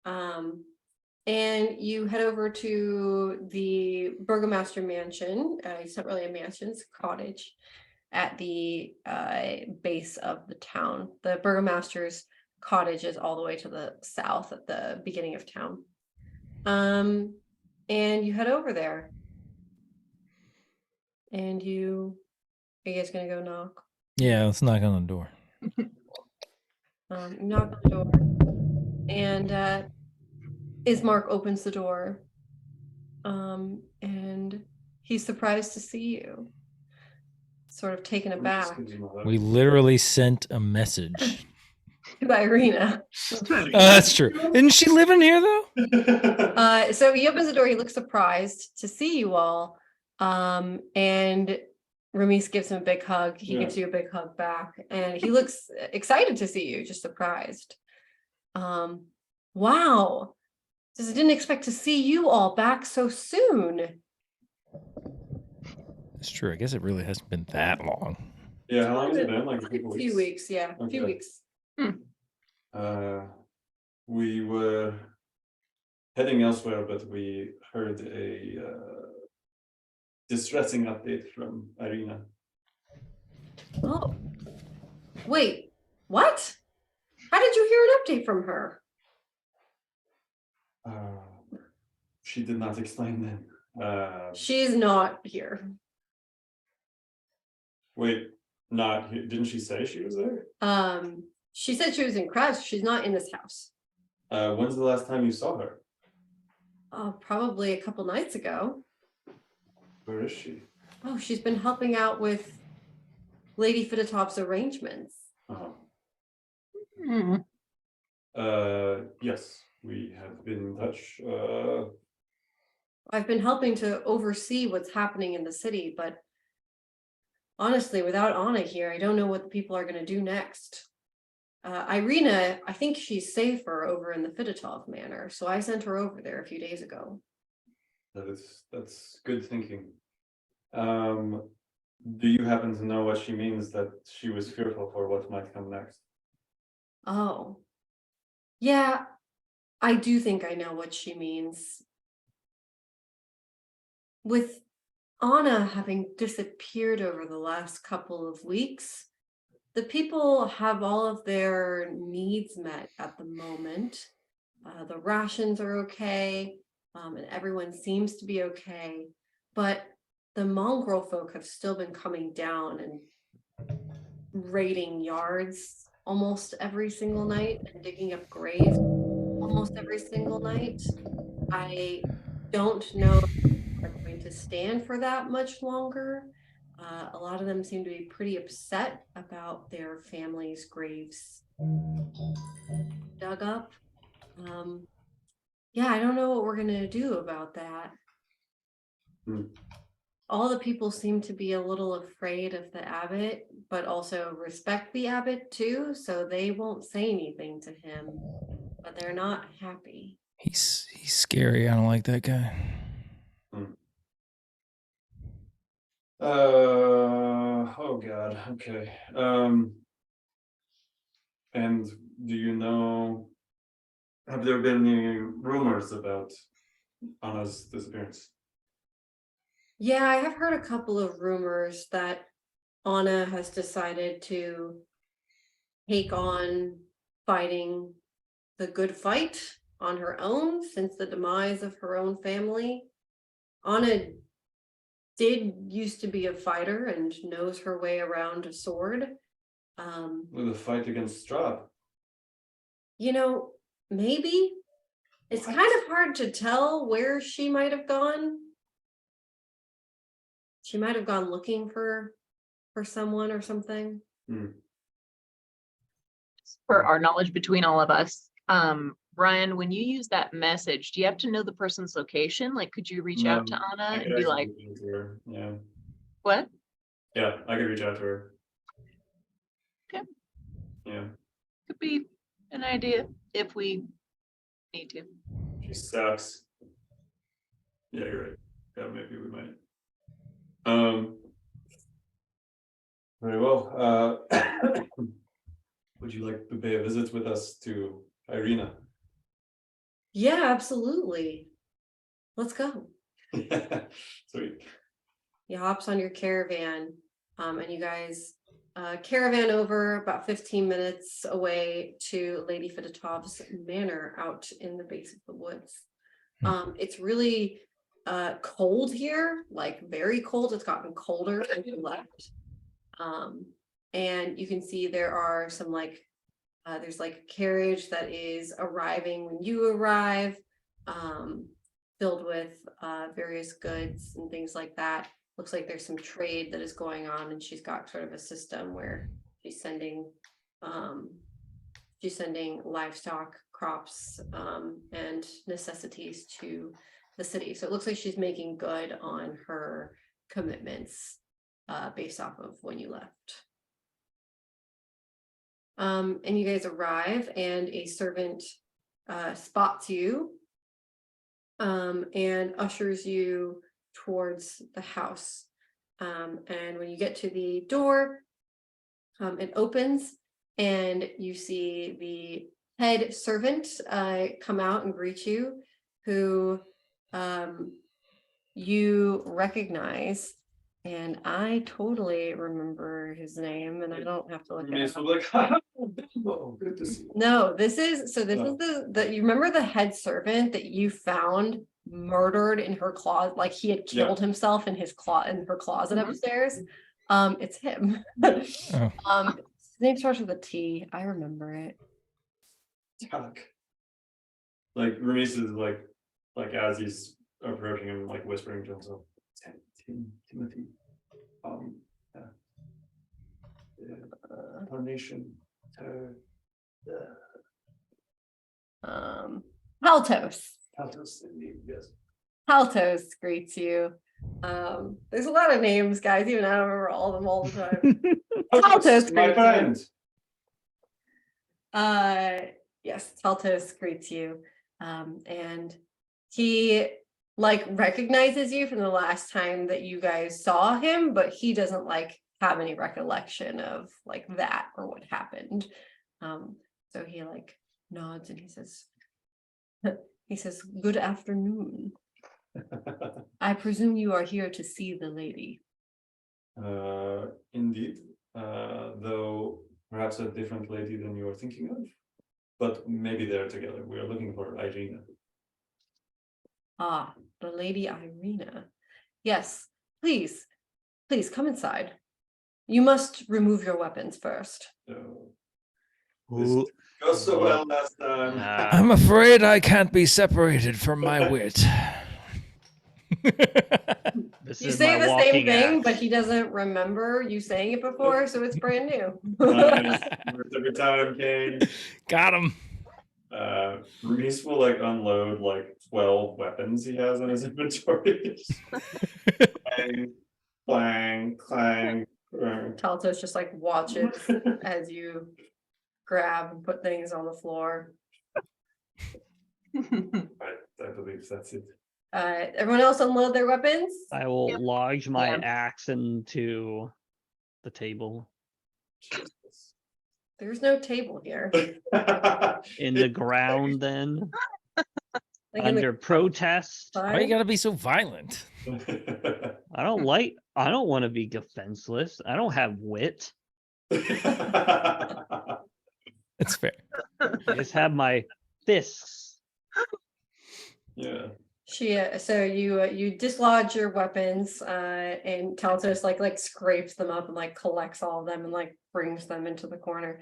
And you head over to the Burgomaster mansion. It's not really a mansion, it's a cottage at the base of the town. The Burgomaster's cottage is all the way to the south at the beginning of town. And you head over there. And are you guys gonna go knock? Yeah, let's knock on the door. You knock on the door, and Ismark opens the door, and he's surprised to see you, sort of taken aback. We literally sent a message. By Irina. That's true. Isn't she living here though? So he opens the door, he looks surprised to see you all, and Ramis gives him a big hug. He gives you a big hug back, and he looks excited to see you, just surprised. Wow. Just didn't expect to see you all back so soon. It's true. I guess it really hasn't been that long. Yeah, how long has it been? Like A few weeks, yeah. A few weeks. We were heading elsewhere, but we heard a distressing update from Irina. Oh, wait, what? How did you hear an update from her? She did not explain then. She's not here. Wait, not here. Didn't she say she was there? She said she was in Kras. She's not in this house. When's the last time you saw her? Probably a couple nights ago. Where is she? Oh, she's been helping out with Lady Fidatov's arrangements. Yes, we have been in touch. I've been helping to oversee what's happening in the city, but honestly, without Anna here, I don't know what the people are going to do next. Irina, I think she's safer over in the Fidatov manor, so I sent her over there a few days ago. That's good thinking. Do you happen to know what she means that she was fearful for what might come next? Oh, yeah, I do think I know what she means. With Anna having disappeared over the last couple of weeks, the people have all of their needs met at the moment. The rations are okay, and everyone seems to be okay, but the mongrel folk have still been coming down and raiding yards almost every single night and digging up graves almost every single night. I don't know if they're going to stand for that much longer. A lot of them seem to be pretty upset about their families' graves dug up. Yeah, I don't know what we're gonna do about that. All the people seem to be a little afraid of the abbot, but also respect the abbot too, so they won't say anything to him, but they're not happy. He's scary. I don't like that guy. Oh God. Okay. And do you know? Have there been any rumors about Anna's disappearance? Yeah, I have heard a couple of rumors that Anna has decided to take on fighting the good fight on her own since the demise of her own family. Anna used to be a fighter and knows her way around a sword. With a fight against Strahd. You know, maybe, It's kind of hard to tell where she might have gone. She might have gone looking for someone or something. For our knowledge between all of us, Ryan, when you use that message, do you have to know the person's location? Like, could you reach out to Anna I and could be actually like, reach out to her. Yeah. what? Yeah, I could reach out to her. Okay. Yeah. Could be an idea if we need to. She sucks. Yeah, you're right. Yeah, maybe we might. Very well. Would you like to pay a visit with us to Irina? Yeah, absolutely. Let's go. Sweet. He hops on your caravan, and you guys caravan over about 15 minutes away to Lady Fidatov's manor out in the base of the woods. It's really cold here, like very cold. It's gotten colder as you left. And you can see there are some there's like a carriage that is arriving when you arrive, filled with various goods and things like that. Looks like there's some trade that is going on, and she's got sort of a system where she's sending livestock, crops, and necessities to the city. So it looks like she's making good on her commitments based off of when you left. And you guys arrive, and a servant spots you and ushers you towards the house. And when you get to the door, it opens, and you see the head servant come out and greet you, who you recognize. And I totally remember his name, and I don't have to look at it. Like, oh, good to see you. No, this is the you remember the head servant that you found murdered in her closet, like he had killed himself in her closet upstairs. It's him. His name starts with a T. I remember it. Tuck. Like Remise is like as he's approaching him, like whispering to himself, Timothy. Our nation. Haltos. Haltos, indeed, yes. Haltos greets you. There's a lot of names, guys. Even I don't remember all of them all the time. Haltos my greets friend. you. Yes, Haltos greets you. And he recognizes you from the last time that you guys saw him, but he doesn't have any recollection of that or what happened. So he nods, and he says, good afternoon. I presume you are here to see the lady. Indeed, though perhaps a different lady than you are thinking of, but maybe they're together. We are looking for Irina. Ah, the Lady Irina. Yes, please come inside. You must remove your weapons first. This goes so well last time. I'm afraid I can't be separated from my wit. This You is say my the same walking thing, act. but he doesn't remember you saying it before, so it's brand new. Nice. Every time, Kane. Got him. Reese will unload 12 weapons he has in his inventory. Clang, clang, clang. Taltos just watches as you grab and put things on the floor. I believe that's it. Everyone else unload their weapons. I will lodge my Yeah. axe into the table. There's no table here. In the ground, then In the under protest. Why you gotta be so violent? I don't want to be defenseless. I don't have wit. It's fair. I just have my fists. Yeah. So you dislodge your weapons, and Taltos scrapes them up and collects all of them and brings them into the corner.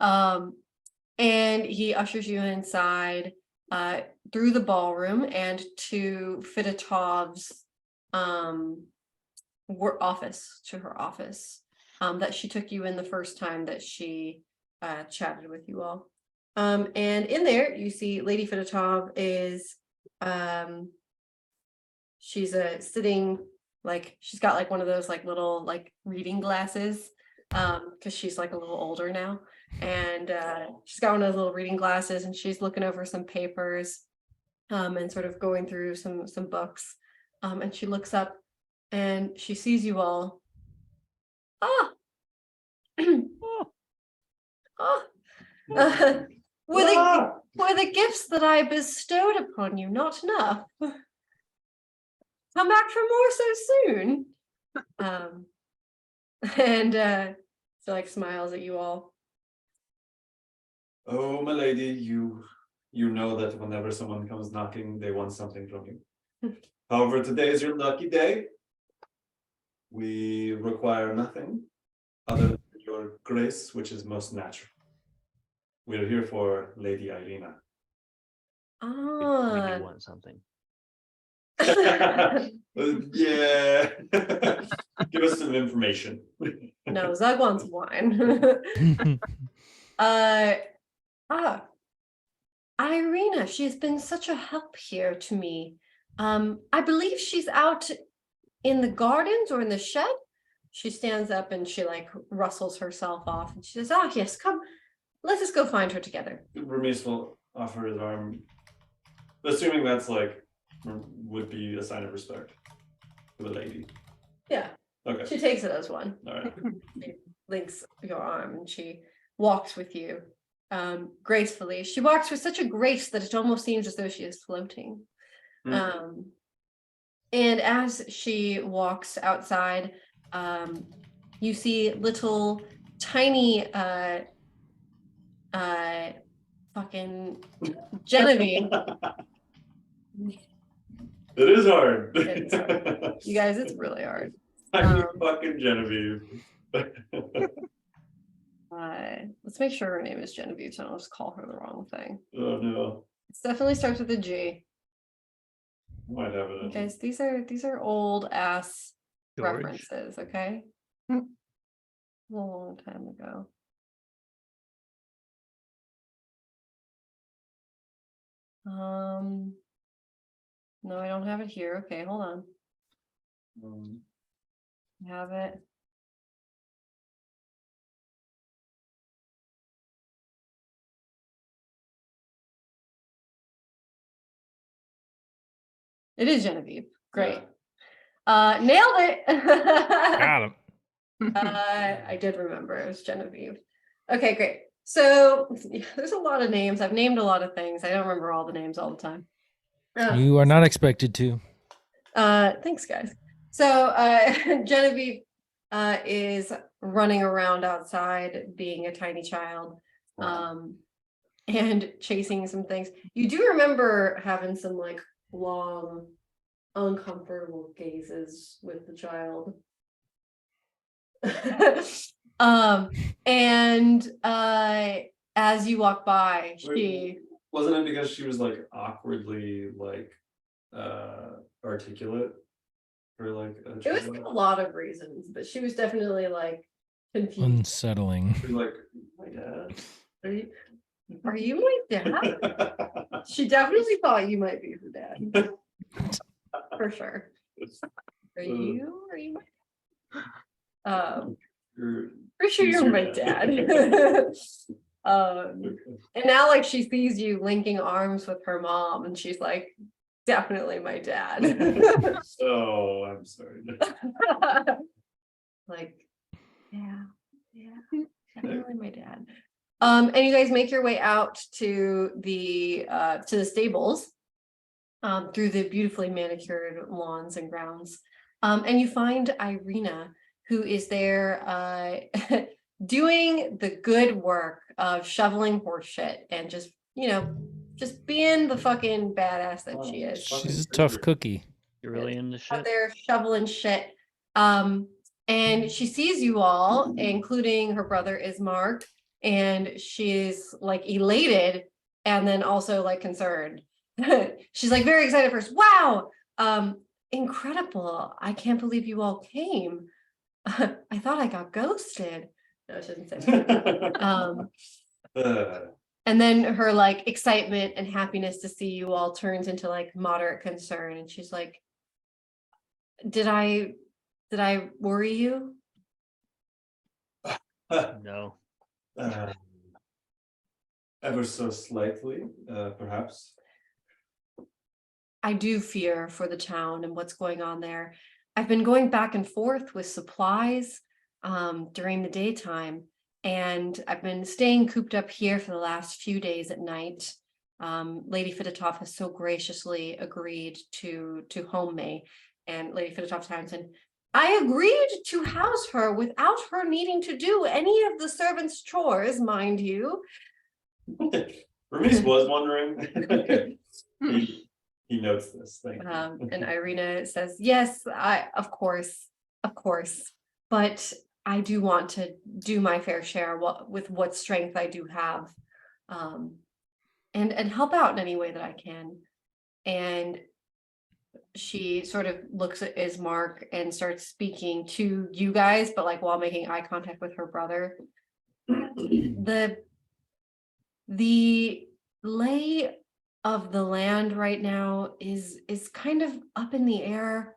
And he ushers you inside, through the ballroom and to Fidatov's office, to her office, that she took you in the first time that she chatted with you all. And in there, you see Lady Fidatov is, she's sitting, like, she's got like one of those like little like reading glasses, because she's like a little older now. And she's got one of those little reading glasses and she's looking over some papers, and sort of going through some books. And she looks up and she sees you all. Ah! Oh. Were the gifts that I bestowed upon you not enough? Come back for more so soon. And so like smiles at you all. Oh, my lady, you know that whenever someone comes knocking, they want something from you. However, today is your lucky day. We require nothing other than your grace, which is most natural. We are here for Lady Irina. We do want something. Yeah. Give us some information. No, Zug wants wine. Irina, she's been such a help here to me. I believe she's out in the gardens or in the shed. She stands up and she like rustles herself off and she says, "Ah, yes, come, let us go find her together." Ramis will offer his arm, assuming that's like would be a sign of respect for the lady. Yeah. Okay. She takes it as one. All right. She links your arm and she walks with you gracefully. She walks with such a grace that it almost seems as though she is floating. And as she walks outside, you see little tiny fucking Genevieve. It is hard. It is hard. You guys, it's really hard. Tiny fucking Genevieve. Let's make sure her name is Genevieve, so I don't just call her the wrong thing. Oh no. It definitely starts with a G. Might have it. Guys, these are old ass George. references, okay? A long time ago. No, I don't have it here. Okay, hold on. I have it. It is Genevieve. Great. Nailed it. Got him. I did remember it was Genevieve. Okay, great. So there's a lot of names. I've named a lot of things. I don't remember all the names all the time. You are not expected to. Thanks, guys. So Genevieve is running around outside being a tiny child, and chasing some things. You do remember having some like long, uncomfortable gazes with the child. And as you walk by, she wasn't it because she was like awkwardly like articulate for like a it was for a lot of reasons, but she was definitely like confused. Unsettling. She was like, my dad. Are you my dad? She definitely thought you might be her dad. For sure. Are you my dad? Pretty sure you're my dad. And now like she sees you linking arms with her mom and she's like, definitely my dad. Oh, I'm sorry. Like, yeah, definitely my dad. And you guys make your way out to the stables, through the beautifully manicured lawns and grounds. And you find Irina, who is there doing the good work of shoveling horse shit and just being the fucking badass that she is. She's a tough cookie. You're really in the Out shit. there shoveling shit. And she sees you all, including her brother Ismark, and she's like elated and then also like concerned. She's like very excited first. Wow, incredible. I can't believe you all came. I thought I got ghosted. No, I shouldn't say that. And then her like excitement and happiness to see you all turns into like moderate concern. And she's like, did I worry you? No. Ever so slightly, perhaps. I do fear for the town and what's going on there. I've been going back and forth with supplies during the daytime, and I've been staying cooped up here for the last few days at night. Lady Fidotov has so graciously agreed to home me, and Lady Fidotov Townsend, I agreed to house her without her needing to do any of the servants' chores, mind you. Ramiz was wondering. He notes this thing. And Irina says, yes, of course, but I do want to do my fair share with what strength I do have, and help out in any way that I can. And she sort of looks at Ismark and starts speaking to you guys, but like while making eye contact with her brother. The lay of the land right now is kind of up in the air.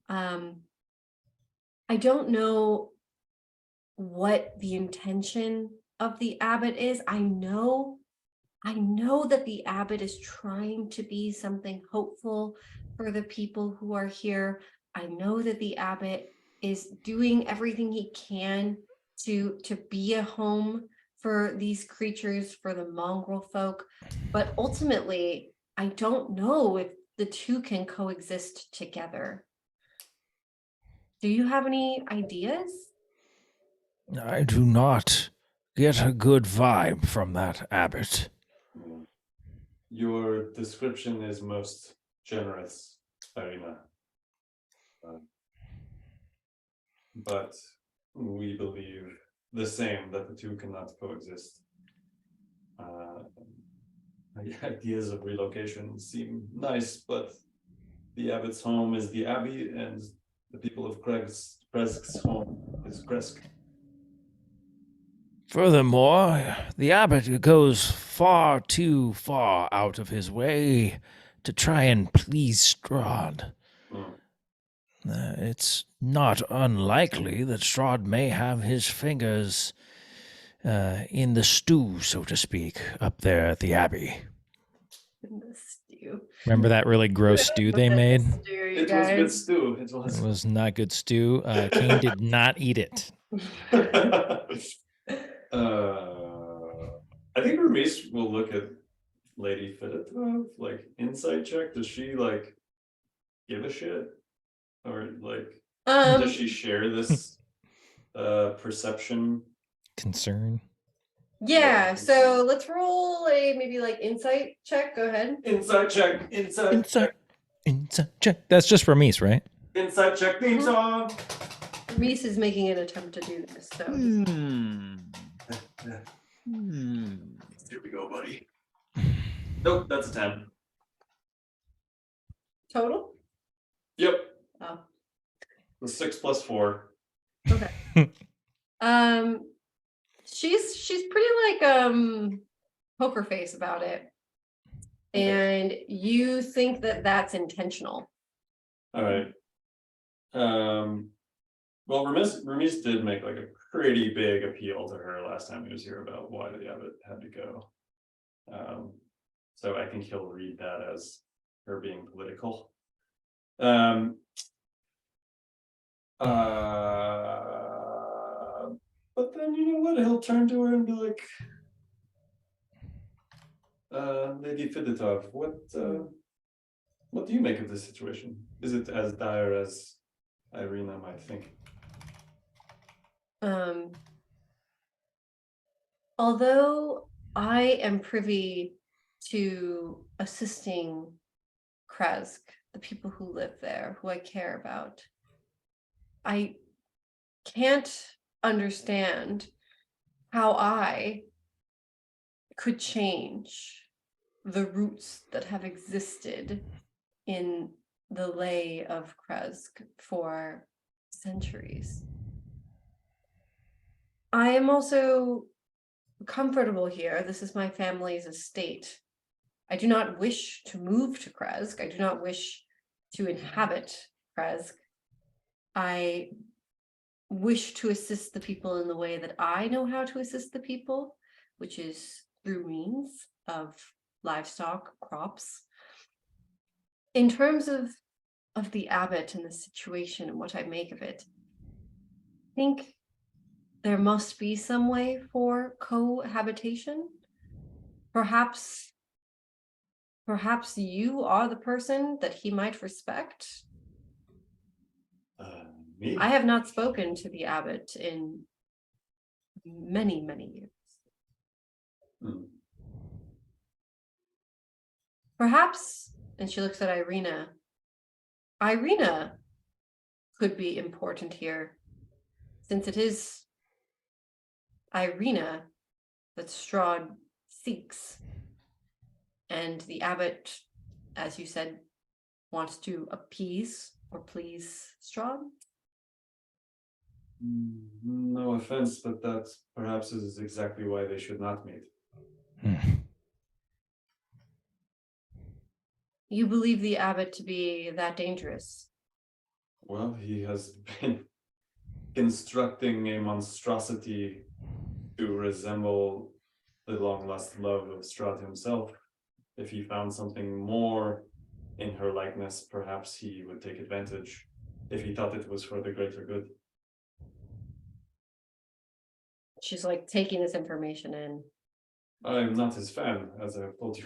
I don't know what the intention of the abbot is. I know that the abbot is trying to be something hopeful for the people who are here. I know that the abbot is doing everything he can to be a home for these creatures, for the mongrel folk, but ultimately, I don't know if the two can coexist together. Do you have any ideas? I do not get a good vibe from that abbot. Your description is most generous, Irina. But we believe the same, that the two cannot coexist. Ideas of relocation seem nice, but the abbot's home is the abbey, and the people of Kresk's home is Kresk. Furthermore, the abbot goes far too far out of his way to try and please Strahd. It's not unlikely that Strahd may have his fingers in the stew, so to speak, up there at the abbey. In the stew. Remember that really gross stew they made? It was good stew. It was not good stew. Kane did not eat it. I think Ramiz will look at Lady Fidotov, like insight check. Does she like give a shit? Or like does she share this perception? Concern. Yeah, so let's roll a maybe like insight check. Go ahead. Insight check. Insight check. That's just Ramiz, right? Insight check theme song. Reese is making an attempt to do this, so Here we go, buddy. Nope, that's a 10. total. Yep. Oh, The 6 plus 4. okay. She's pretty like poker face about it, and you think that that's intentional. All right. Well, Ramiz did make like a pretty big appeal to her last time he was here about why the abbot had to go. So I think he'll read that as her being political. But then you know what? He'll turn to her and be like, Lady Fidotov, what do you make of this situation? Is it as dire as Irina might think? Although I am privy to assisting Kresk, the people who live there, who I care about, I can't understand how I could change the roots that have existed in the lay of Kresk for centuries. I am also comfortable here. This is my family's estate. I do not wish to move to Kresk. I do not wish to inhabit Kresk. I wish to assist the people in the way that I know how to assist the people, which is through means of livestock, crops. In terms of the abbot and the situation and what I make of it, I think there must be some way for cohabitation. Perhaps you are the person that he might respect. Me? I have not spoken to the abbot in many, many years. Perhaps, and she looks at Irina. Irina could be important here, since it is Irina that Strahd seeks. And the abbot, as you said, wants to appease or please Strahd. No offense, but that perhaps is exactly why they should not meet. You believe the abbot to be that dangerous? Well, he has been constructing a monstrosity to resemble the long-lost love of Strahd himself. If he found something more in her likeness, perhaps he would take advantage if he thought it was for the greater good. She's like taking this information in. I'm not his fan, as I have told you.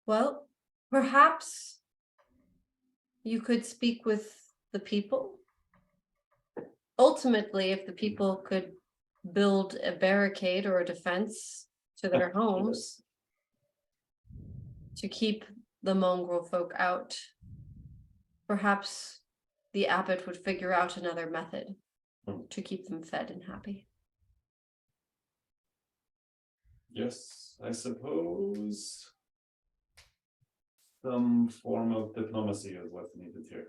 Well, perhaps you could speak with the people. Ultimately, if the people could build a barricade or a defense to their homes to keep the mongrel folk out, perhaps the abbot would figure out another method to keep them fed and happy. Yes, I suppose some form of diplomacy is what's needed here.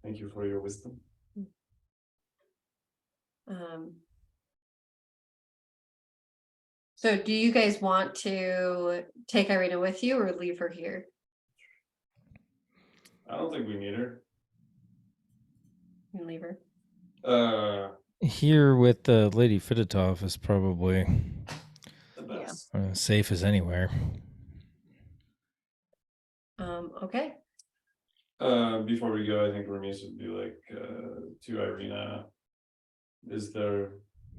Thank you for your wisdom. So do you guys want to take Irina with you or leave her here? I don't think we need her. You leave her. Here with Lady Fedotov is probably The best. safe as anywhere. Okay. Before we go, I think Ramis would be like to Irina, is there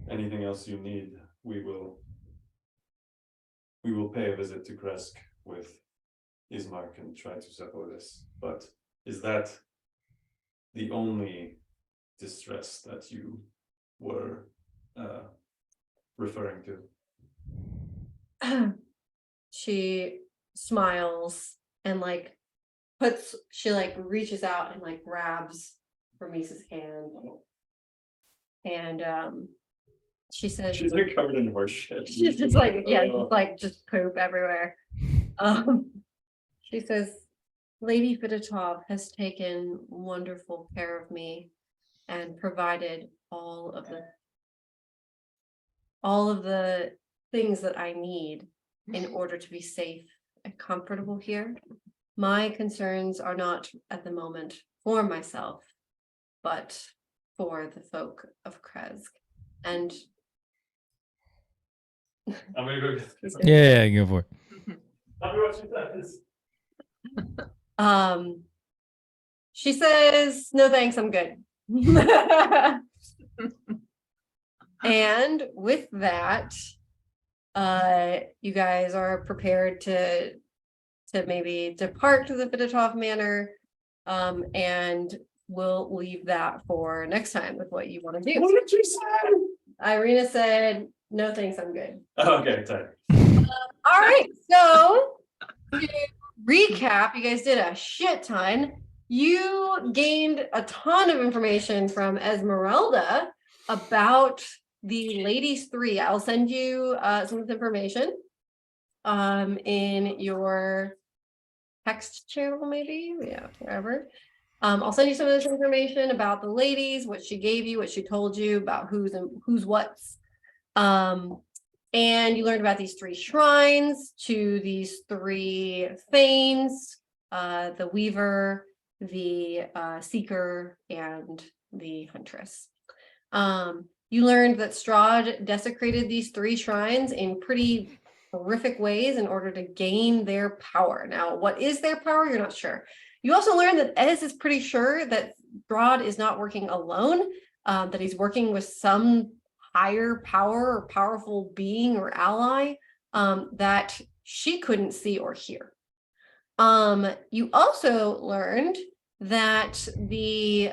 anything else you need? We will pay a visit to Kresk with Ismark and try to settle this. But is that the only distress that you were referring to? She smiles and she reaches out and grabs Ramis's hand. And she says, she's like covered in horse shit. She's just just poop everywhere. She says, Lady Fedotov has taken wonderful care of me and provided all of the things that I need in order to be safe and comfortable here. My concerns are not at the moment for myself, but for the folk of Kresk. And I'm gonna go get Yeah, go for it. Tell me what she says. She says, no thanks, I'm good. And with that, you guys are prepared to maybe depart to the Fedotov Manor, and we'll leave that for next time with what you want to do. What did you say? Irina said, no thanks, I'm good. Oh, okay, sorry. All right, so to recap, you guys did a shit ton. You gained a ton of information from Esmeralda about the ladies 3. I'll send you some of this information in your text channel, maybe, yeah, wherever. I'll send you some of this information about the ladies, what she gave you, what she told you about who's what's. And you learned about these 3 shrines to these 3 thanes, the weaver, the seeker, and the huntress. You learned that Strahd desecrated these 3 shrines in pretty horrific ways in order to gain their power. Now, what is their power? You're not sure. You also learned that Ez is pretty sure that Strahd is not working alone, that he's working with some higher power or powerful being or ally that she couldn't see or hear. You also learned that the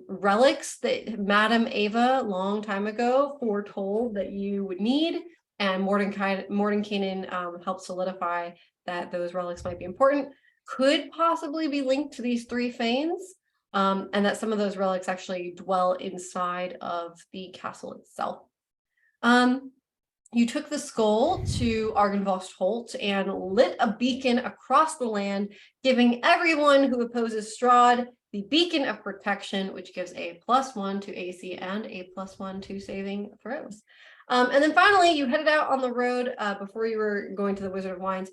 relics that Madame Ava long time ago foretold that you would need, and Mordenkainen helped solidify that those relics might be important, could possibly be linked to these 3 fanes, and that some of those relics actually dwell inside of the castle itself. You took the skull to Argynvost Holt and lit a beacon across the land, giving everyone who opposes Strahd the beacon of protection, which gives a +1 to AC and a +1 to saving throws. And then finally, you headed out on the road before you were going to the Wizard of Wines.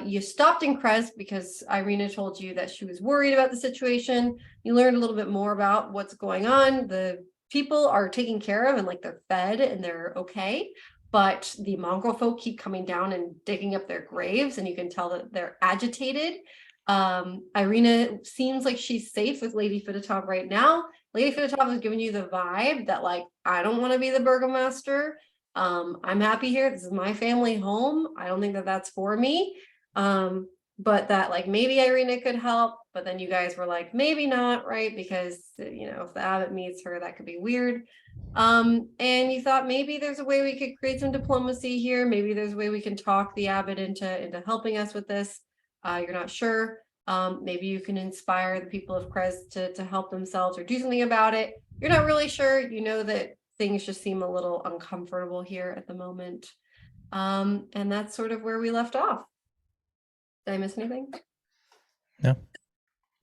You stopped in Krez because Irina told you that she was worried about the situation. You learned a little bit more about what's going on. The people are taken care of and like they're fed and they're okay. But the mongrel folk keep coming down and digging up their graves, and you can tell that they're agitated. Irina seems like she's safe with Lady Fidetov right now. Lady Fidetov has given you the vibe that, like, I don't want to be the burgomaster. I'm happy here. This is my family home. I don't think that that's for me. But that, like, maybe Irina could help. But then you guys were like, maybe not, right? Because, you know, if the abbot meets her, that could be weird. And you thought maybe there's a way we could create some diplomacy here. Maybe there's a way we can talk the abbot into helping us with this. You're not sure. Maybe you can inspire the people of Krez to help themselves or do something about it. You're not really sure. You know that things just seem a little uncomfortable here at the moment. And that's sort of where we left off. Did I miss anything? No.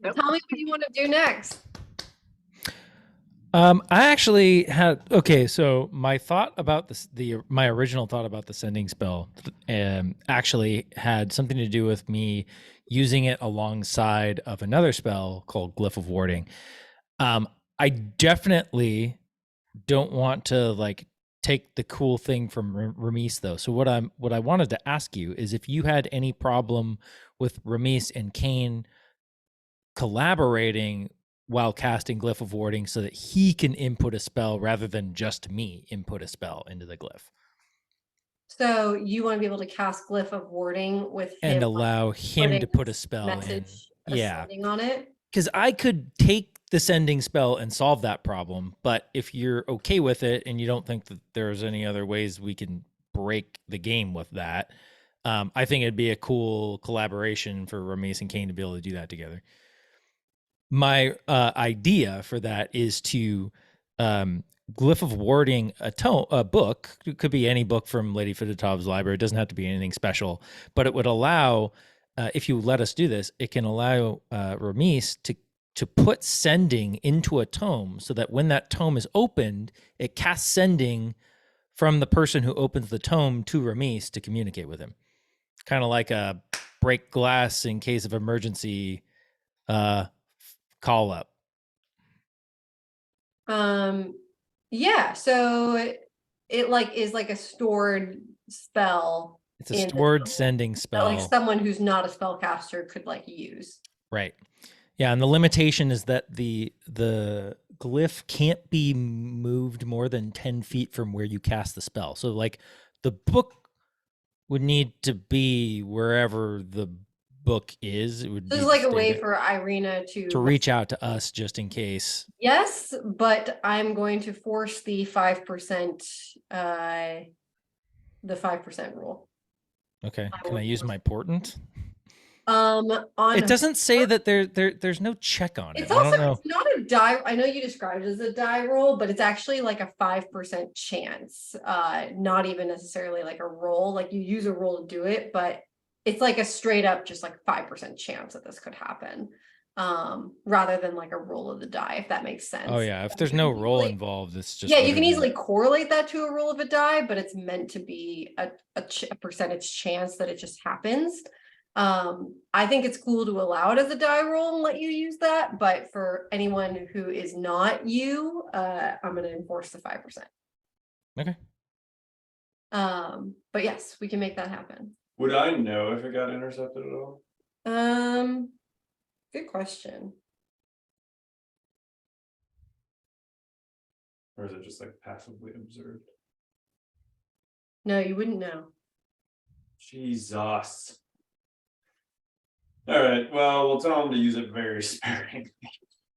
Nope. Tell me what you want to do next. I actually had, okay, so my thought about this, my original thought about the sending spell actually had something to do with me using it alongside of another spell called Glyph of Warding. I definitely don't want to like take the cool thing from Ramis though. So what I wanted to ask you is if you had any problem with Ramis and Kane collaborating while casting Glyph of Warding so that he can input a spell rather than just me input a spell into the glyph. So you want to be able to cast Glyph of Warding with him and allow him to put a spell in. Yeah. On it. Because I could take the sending spell and solve that problem, but if you're okay with it and you don't think that there's any other ways we can break the game with that, I think it'd be a cool collaboration for Ramis and Kane to be able to do that together. My idea for that is to Glyph of Warding a book. It could be any book from Lady Fidetov's library. It doesn't have to be anything special, but it would allow, if you let us do this, it can allow Ramis to put sending into a tome so that when that tome is opened, it casts sending from the person who opens the tome to Ramis to communicate with him. Kind of like a break glass in case of emergency call up. Yeah, so it like is like a stored spell. It's a stored sending spell. Like someone who's not a spellcaster could like use. Right. Yeah, and the limitation is that the glyph can't be moved more than 10 feet from where you cast the spell. So like the book would need to be wherever the book is. It would. This is like a way for Irina to reach out to us just in case. Yes, but I'm going to force the 5% rule. Okay. Can I use my portent? On It doesn't say that there's no check on it. it's I don't also know. it's not a die. I know you described it as a die roll, but it's actually like a 5% chance. Not even necessarily like a roll. Like you use a roll to do it, but it's like a straight up just like 5% chance that this could happen. Rather than like a roll of the die, if that makes sense. Oh yeah, if there's no roll involved, it's just Yeah, you can whatever. easily correlate that to a roll of a die, but it's meant to be a percentage chance that it just happens. I think it's cool to allow it as a die roll and let you use that, but for anyone who is not you, I'm going to enforce the 5%. Okay. But yes, we can make that happen. Would I know if it got intercepted at all? Good question. Or is it just like passively observed? No, you wouldn't know. Jesus. All right, well, we'll tell them to use it very sparingly.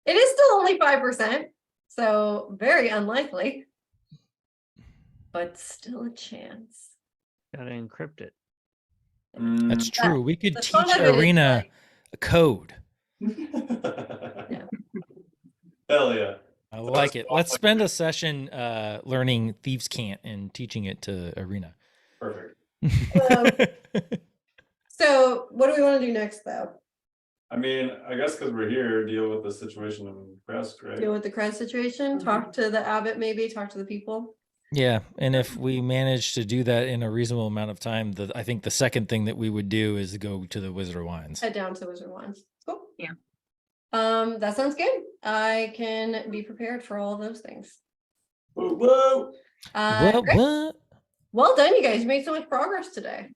It is still only 5%, so very unlikely. But still a chance. Gotta encrypt it. That's true. We could the teach fun of it is, Arena like- a code. Hell yeah. I like it. Let's spend a session learning Thieves' Cant and teaching it to Arena. Perfect. So what do we want to do next, though? I mean, I guess because we're here, deal with the situation in Crest, right? Deal with the crowd situation, talk to the abbot, maybe talk to the people. Yeah, and if we manage to do that in a reasonable amount of time, I think the second thing that we would do is go to the Wizard of Wines. Head down to Wizard Wands. Cool. Yeah. That sounds good. I can be prepared for all those things. Whoa, whoa. Great. What? Well done, you guys. You made so much progress today.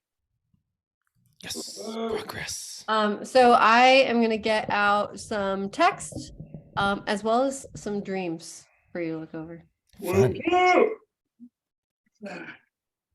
Yes, progress. So I am gonna get out some text, as well as some dreams for you to look over. Fun. Whoa, whoa.